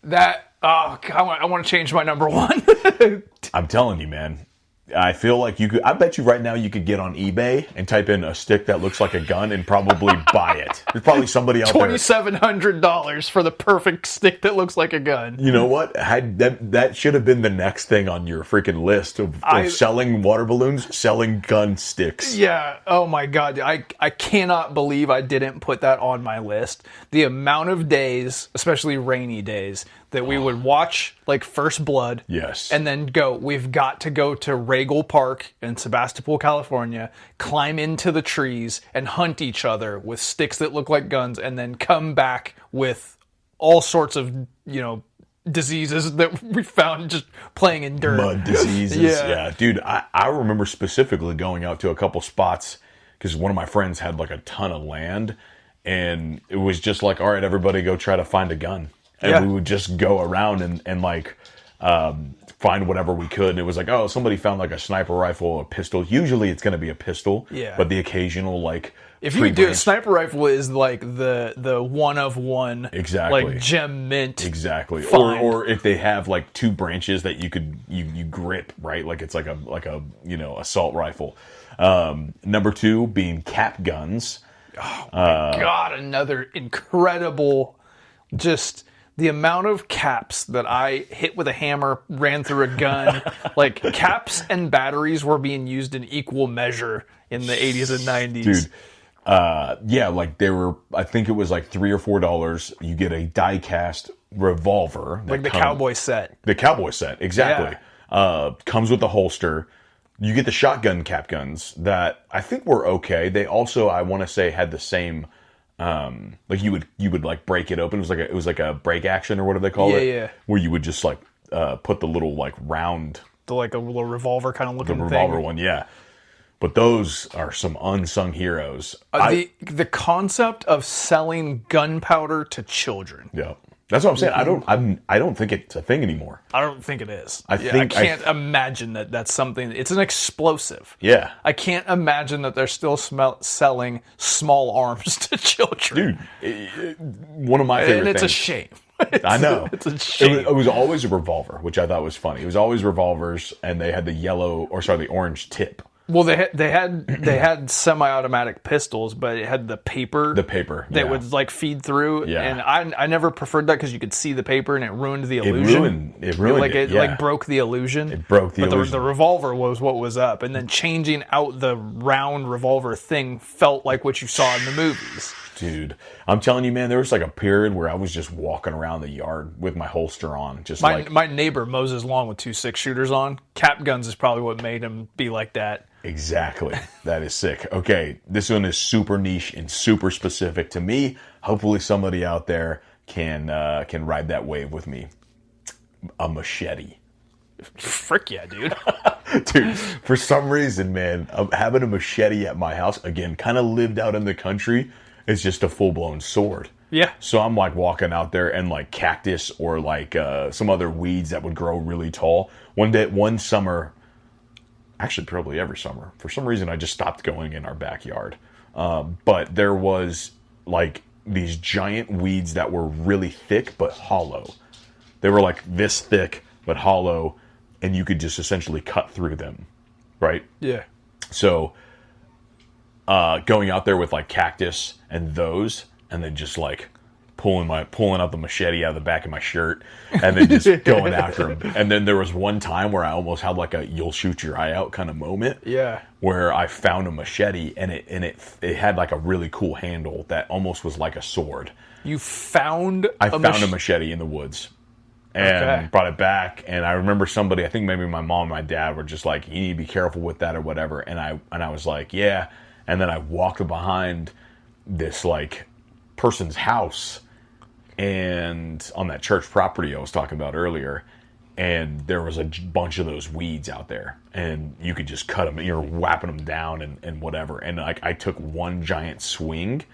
I want to change my number 1. I'm telling you, man. I feel like I bet you right now you could get on eBay and type in a stick that looks like a gun and probably buy it. There's probably somebody out there. $2,700 for the perfect stick that looks like a gun. You know what? That should have been the next thing on your freaking list of selling water balloons, selling gun sticks. Yeah. Oh my God. I cannot believe I didn't put that on my list. The amount of days, especially rainy days, that we would watch like First Blood. Yes. And then we've got to go to Regal Park in Sebastopol, California, climb into the trees and hunt each other with sticks that look like guns, and then come back with all sorts of, diseases that we found just playing in dirt. Mud diseases. Yeah. Dude, I remember specifically going out to a couple spots because one of my friends had like a ton of land, and it was just like, all right, everybody go try to find a gun. And we would just go around and like, find whatever we could. And it was like, oh, somebody found like a sniper rifle, a pistol. Usually it's going to be a pistol, Yeah. but the occasional like. If you do a sniper rifle is like the one of one, Exactly. like gem mint, Exactly. find. Or if they have like two branches that you could you grip, right? Like it's like a assault rifle. Number 2 being cap guns. God, another incredible, just the amount of caps that I hit with a hammer, ran through a gun. Like caps and batteries were being used in equal measure in the 80s and 90s. Dude. Yeah, like they were. I think it was like $3 or $4. You get a die-cast revolver, Like the cowboy set. The cowboy set, exactly. Comes with a holster. You get the shotgun cap guns that I think were okay. They also, I want to say, had the same. Like you would like break it open. It was like a break action or whatever they call it. Yeah. Where you would just like put the little like round. Like a little revolver kind of looking The revolver thing. one, yeah. But those are some unsung heroes. The concept of selling gunpowder to children. Yeah, that's what I'm saying. I don't think it's a thing anymore. I don't think it is. I can't imagine that that's something. It's an explosive. Yeah, I can't imagine that they're still selling small arms to children. dude, one of my favorite and it's things. a shame. I know. It's a shame. It was always a revolver, which I thought was funny. It was always revolvers, and they had the orange tip. Well, they had semi-automatic pistols, but it had the paper. The paper that yeah. would like feed through. Yeah. And I never preferred that because you could see the paper and it ruined the illusion. It ruined it. Like broke the illusion. It broke the but illusion. The revolver was what was up, and then changing out the round revolver thing felt like what you saw in the movies. Dude, I'm telling you, man, there was like a period where I was just walking around the yard with my holster on, just My neighbor mows his lawn with 2 6-shooters on. Cap guns is probably what made him be like that. Exactly. That is sick. Okay, this one is super niche and super specific to me. Hopefully somebody out there can ride that wave with me. A machete. Frick yeah, dude. Dude, for some reason, man, having a machete at my house, again, kind of lived out in the country, it's just a full-blown sword. Yeah. So I'm like walking out there and like cactus or like some other weeds that would grow really tall. One summer, actually probably every summer, for some reason I just stopped going in our backyard. But there was like these giant weeds that were really thick but hollow. They were like this thick but hollow, and you could just essentially cut through them, right? Yeah. So going out there with like cactus and those, and then just like pulling out the machete out of the back of my shirt, and then just going after him. And then there was one time where I almost had like a "you'll shoot your eye out" kind of moment. Yeah. Where I found a machete, and it had like a really cool handle that almost was like a sword. You found I found a machete in the woods. And brought it back, and I remember somebody, I think maybe my mom and my dad were just like, you need to be careful with that or whatever, and I was like, yeah, and then I walked behind this like person's house, and on that church property I was talking about earlier, and there was a bunch of those weeds out there, and you could just cut them, you're whapping them down and whatever, and like I took one giant swing.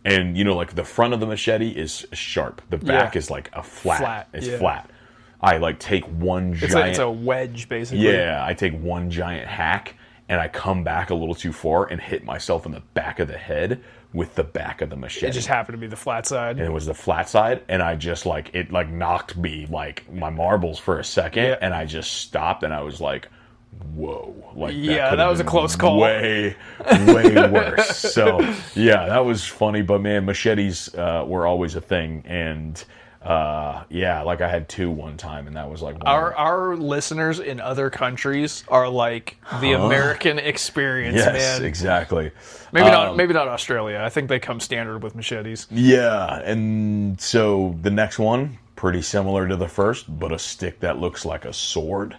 And, you know, like the front of the machete is sharp. The back is like a flat. It's flat. I like take one giant... It's a wedge, basically. Yeah, I take one giant hack, and I come back a little too far and hit myself in the back of the head with the back of the machete. It just happened to be the flat side. And it was the flat side, and I just like... It like knocked me like my marbles for a second, and I just stopped, and I was like... Whoa! Like that was a close call. Way worse. So yeah, that was funny. But man, machetes were always a thing, and like I had 2 one time, and that was like our listeners in other countries are like the American experience. Yes, man. Exactly. Maybe not Australia. I think they come standard with machetes. Yeah, and so the next one, pretty similar to the first, but a stick that looks like a sword.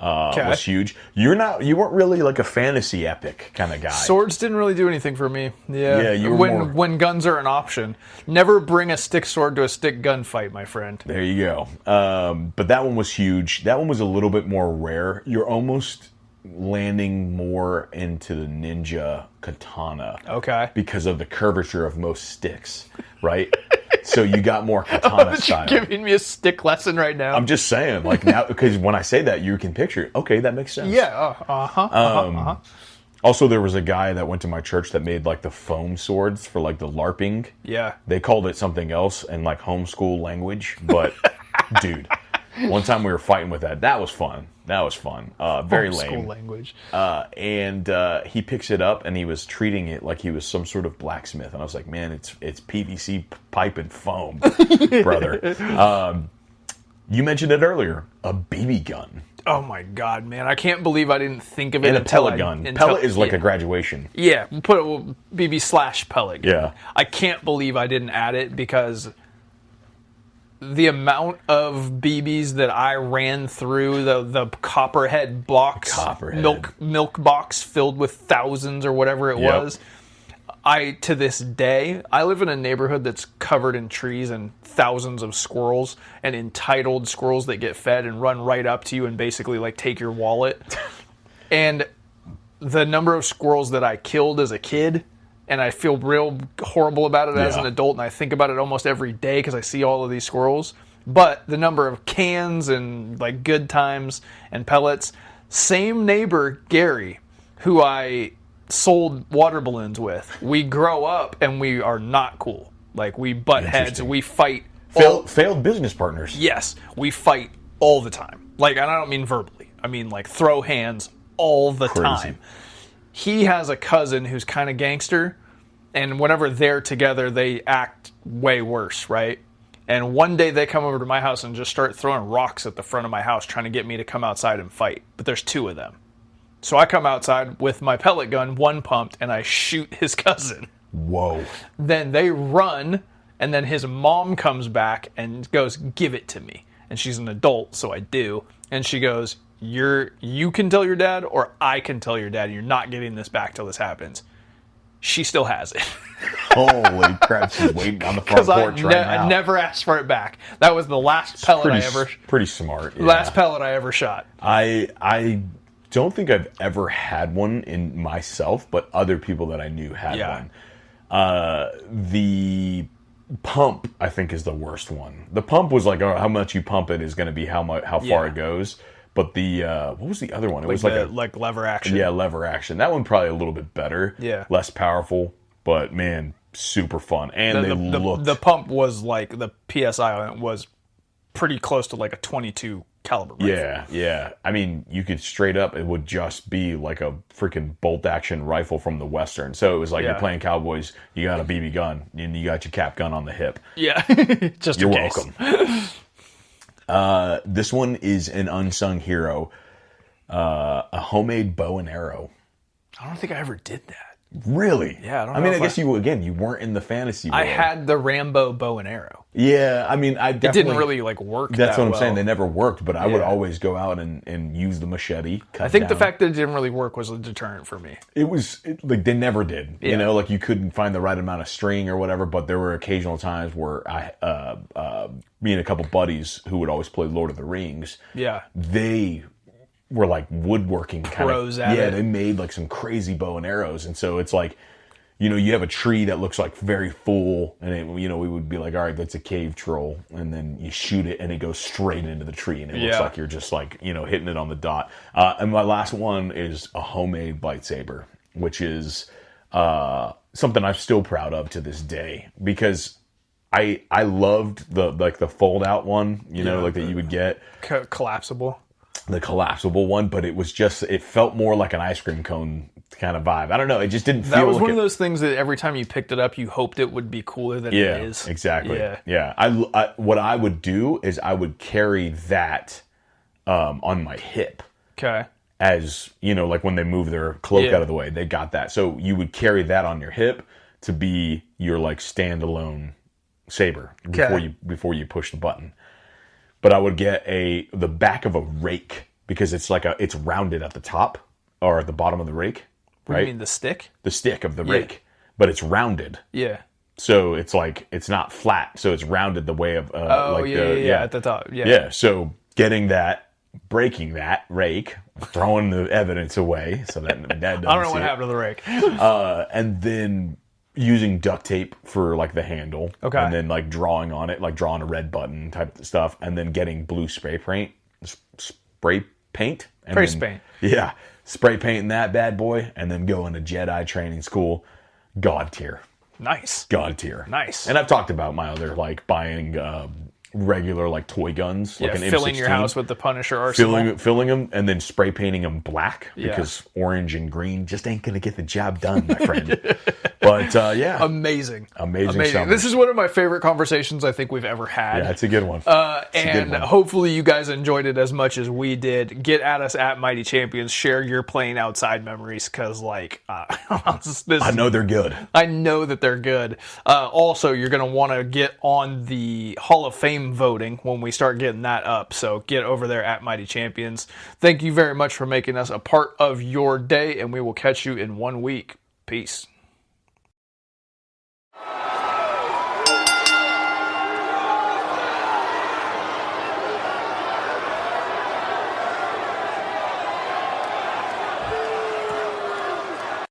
Was huge. You weren't really like a fantasy epic kind of guy. Swords didn't really do anything for me. Yeah, you were when guns are an option. Never bring a stick sword to a stick gunfight, my friend. There you go. But that one was huge. That one was a little bit more rare. You're almost landing more into the ninja katana. Okay. Because of the curvature of most sticks, right? So you got more katana style. You're giving me a stick lesson right now. I'm just saying, like now, because when I say that, you can picture it. Okay, that makes sense. Yeah. Also, there was a guy that went to my church that made like the foam swords for like the LARPing. Yeah. They called it something else in like homeschool language, but dude, one time we were fighting with that. That was fun. Very lame. School language. And he picks it up and he was treating it like he was some sort of blacksmith. And I was like, man, it's PVC pipe and foam, brother. You mentioned it earlier, a BB gun. Oh my god, man! I can't believe I didn't think of it. And a until pellet gun. Pellet is like a graduation. Yeah, we'll put it BB / pellet gun. Yeah. I can't believe I didn't add it because the amount of BBs that I ran through the Copperhead box, milk box filled with thousands or whatever it was. To this day, I live in a neighborhood that's covered in trees and thousands of squirrels and entitled squirrels that get fed and run right up to you and basically like take your wallet. And the number of squirrels that I killed as a kid, and I feel real horrible about it as an adult, and I think about it almost every day because I see all of these squirrels. But the number of cans and like good times and pellets, same neighbor, Gary, who I sold water balloons with. We grow up and we are not cool. Like we butt heads, we fight. Failed business partners. Yes, we fight all the time. Like, and I don't mean verbally. I mean like throw hands all the time. He has a cousin who's kind of gangster, and whenever they're together, they act way worse, right? And one day they come over to my house and just start throwing rocks at the front of my house, trying to get me to come outside and fight. But there's two of them. So I come outside with my pellet gun, one pumped, and I shoot his cousin. Whoa. Then they run, and then his mom comes back and goes, give it to me. And she's an adult, so I do. And she goes, you can tell your dad, or I can tell your dad, you're not getting this back till this happens. She still has it. Holy crap, she's waiting on the front porch right now. I never asked for it back. That was the last pellet I ever... Pretty smart, yeah. Last pellet I ever shot. I don't think I've ever had one in myself, but other people that I knew had one. The pump, I think, is the worst one. The pump was like, how much you pump it is going to be how far it goes. But the what was the other one? It was like lever action. Yeah, lever action. That one probably a little bit better. Yeah, less powerful, but man, super fun. And the pump was like the PSI on it was pretty close to like a 22 caliber rifle. Yeah. I mean, you could straight up, it would just be like a freaking bolt action rifle from the Western. So it was like you're playing cowboys, you got a BB gun, and you got your cap gun on the hip. Yeah, just you're in case. welcome. This one is an unsung hero. A homemade bow and arrow. I don't think I ever did that. Really? Yeah, I don't know. I mean, I guess you weren't in the fantasy world. I had the Rambo bow and arrow. Yeah, I mean, it didn't really like work. That's what I'm well. saying. They never worked, but I would always go out and use the machete. I think the fact that it didn't really work was a deterrent for me. It was like they never did. You know, like you couldn't find the right amount of string or whatever. But there were occasional times where me and a couple buddies who would always play Lord of the Rings. Yeah, they were like woodworking pros kind of. at it. They made like some crazy bow and arrows, and so it's like, you know, you have a tree that looks like very full, and we would be like, all right, that's a cave troll, and then you shoot it, and it goes straight into the tree, and it looks like you're just like, hitting it on the dot. And my last one is a homemade lightsaber, which is something I'm still proud of to this day, because I loved the fold out one, like that you would get collapsible. The collapsible one, but it felt more like an ice cream cone kind of vibe. I don't know. It just didn't feel that was like one of those things that every time you picked it up, you hoped it would be cooler than it is. Exactly. Yeah. I what I would do is I would carry that on my hip. Okay. As, like when they move their cloak out of the way, they got that. So you would carry that on your hip to be your like standalone saber before you push the button. But I would get the back of a rake, because it's rounded at the top or at the bottom of the rake. What right? do you mean, the stick? The stick of the rake, but it's rounded. Yeah. So it's like, it's not flat, so it's rounded the way of at the top. Yeah. Yeah. So getting that, breaking that rake, throwing the evidence away so that Dad doesn't I don't know see what it. happened to the rake. And then using duct tape for like the handle. Okay. And then like drawing on it, like drawing a red button type of stuff, and then getting blue spray paint. Spray paint? And Spray then- paint. Yeah. Spray painting that bad boy, and then going to Jedi training school. God tier. Nice. God tier. Nice. And I've talked about my other, like, buying regular, like, toy guns. Yeah, like an filling M16, your house with the Punisher arsenal. filling them, and then spray painting them black, because orange and green just ain't going to get the job done, my friend. But, yeah. Amazing. Amazing summer. This is one of my favorite conversations I think we've ever had. Yeah, it's a good one. And hopefully you guys enjoyed it as much as we did. Get at us at Mighty Champions. Share your playing outside memories, because, like, I know they're good. I know that they're good. Also, you're going to want to get on the Hall of Fame voting when we start getting that up. So get over there at Mighty Champions. Thank you very much for making us a part of your day, and we will catch you in 1 week. Peace.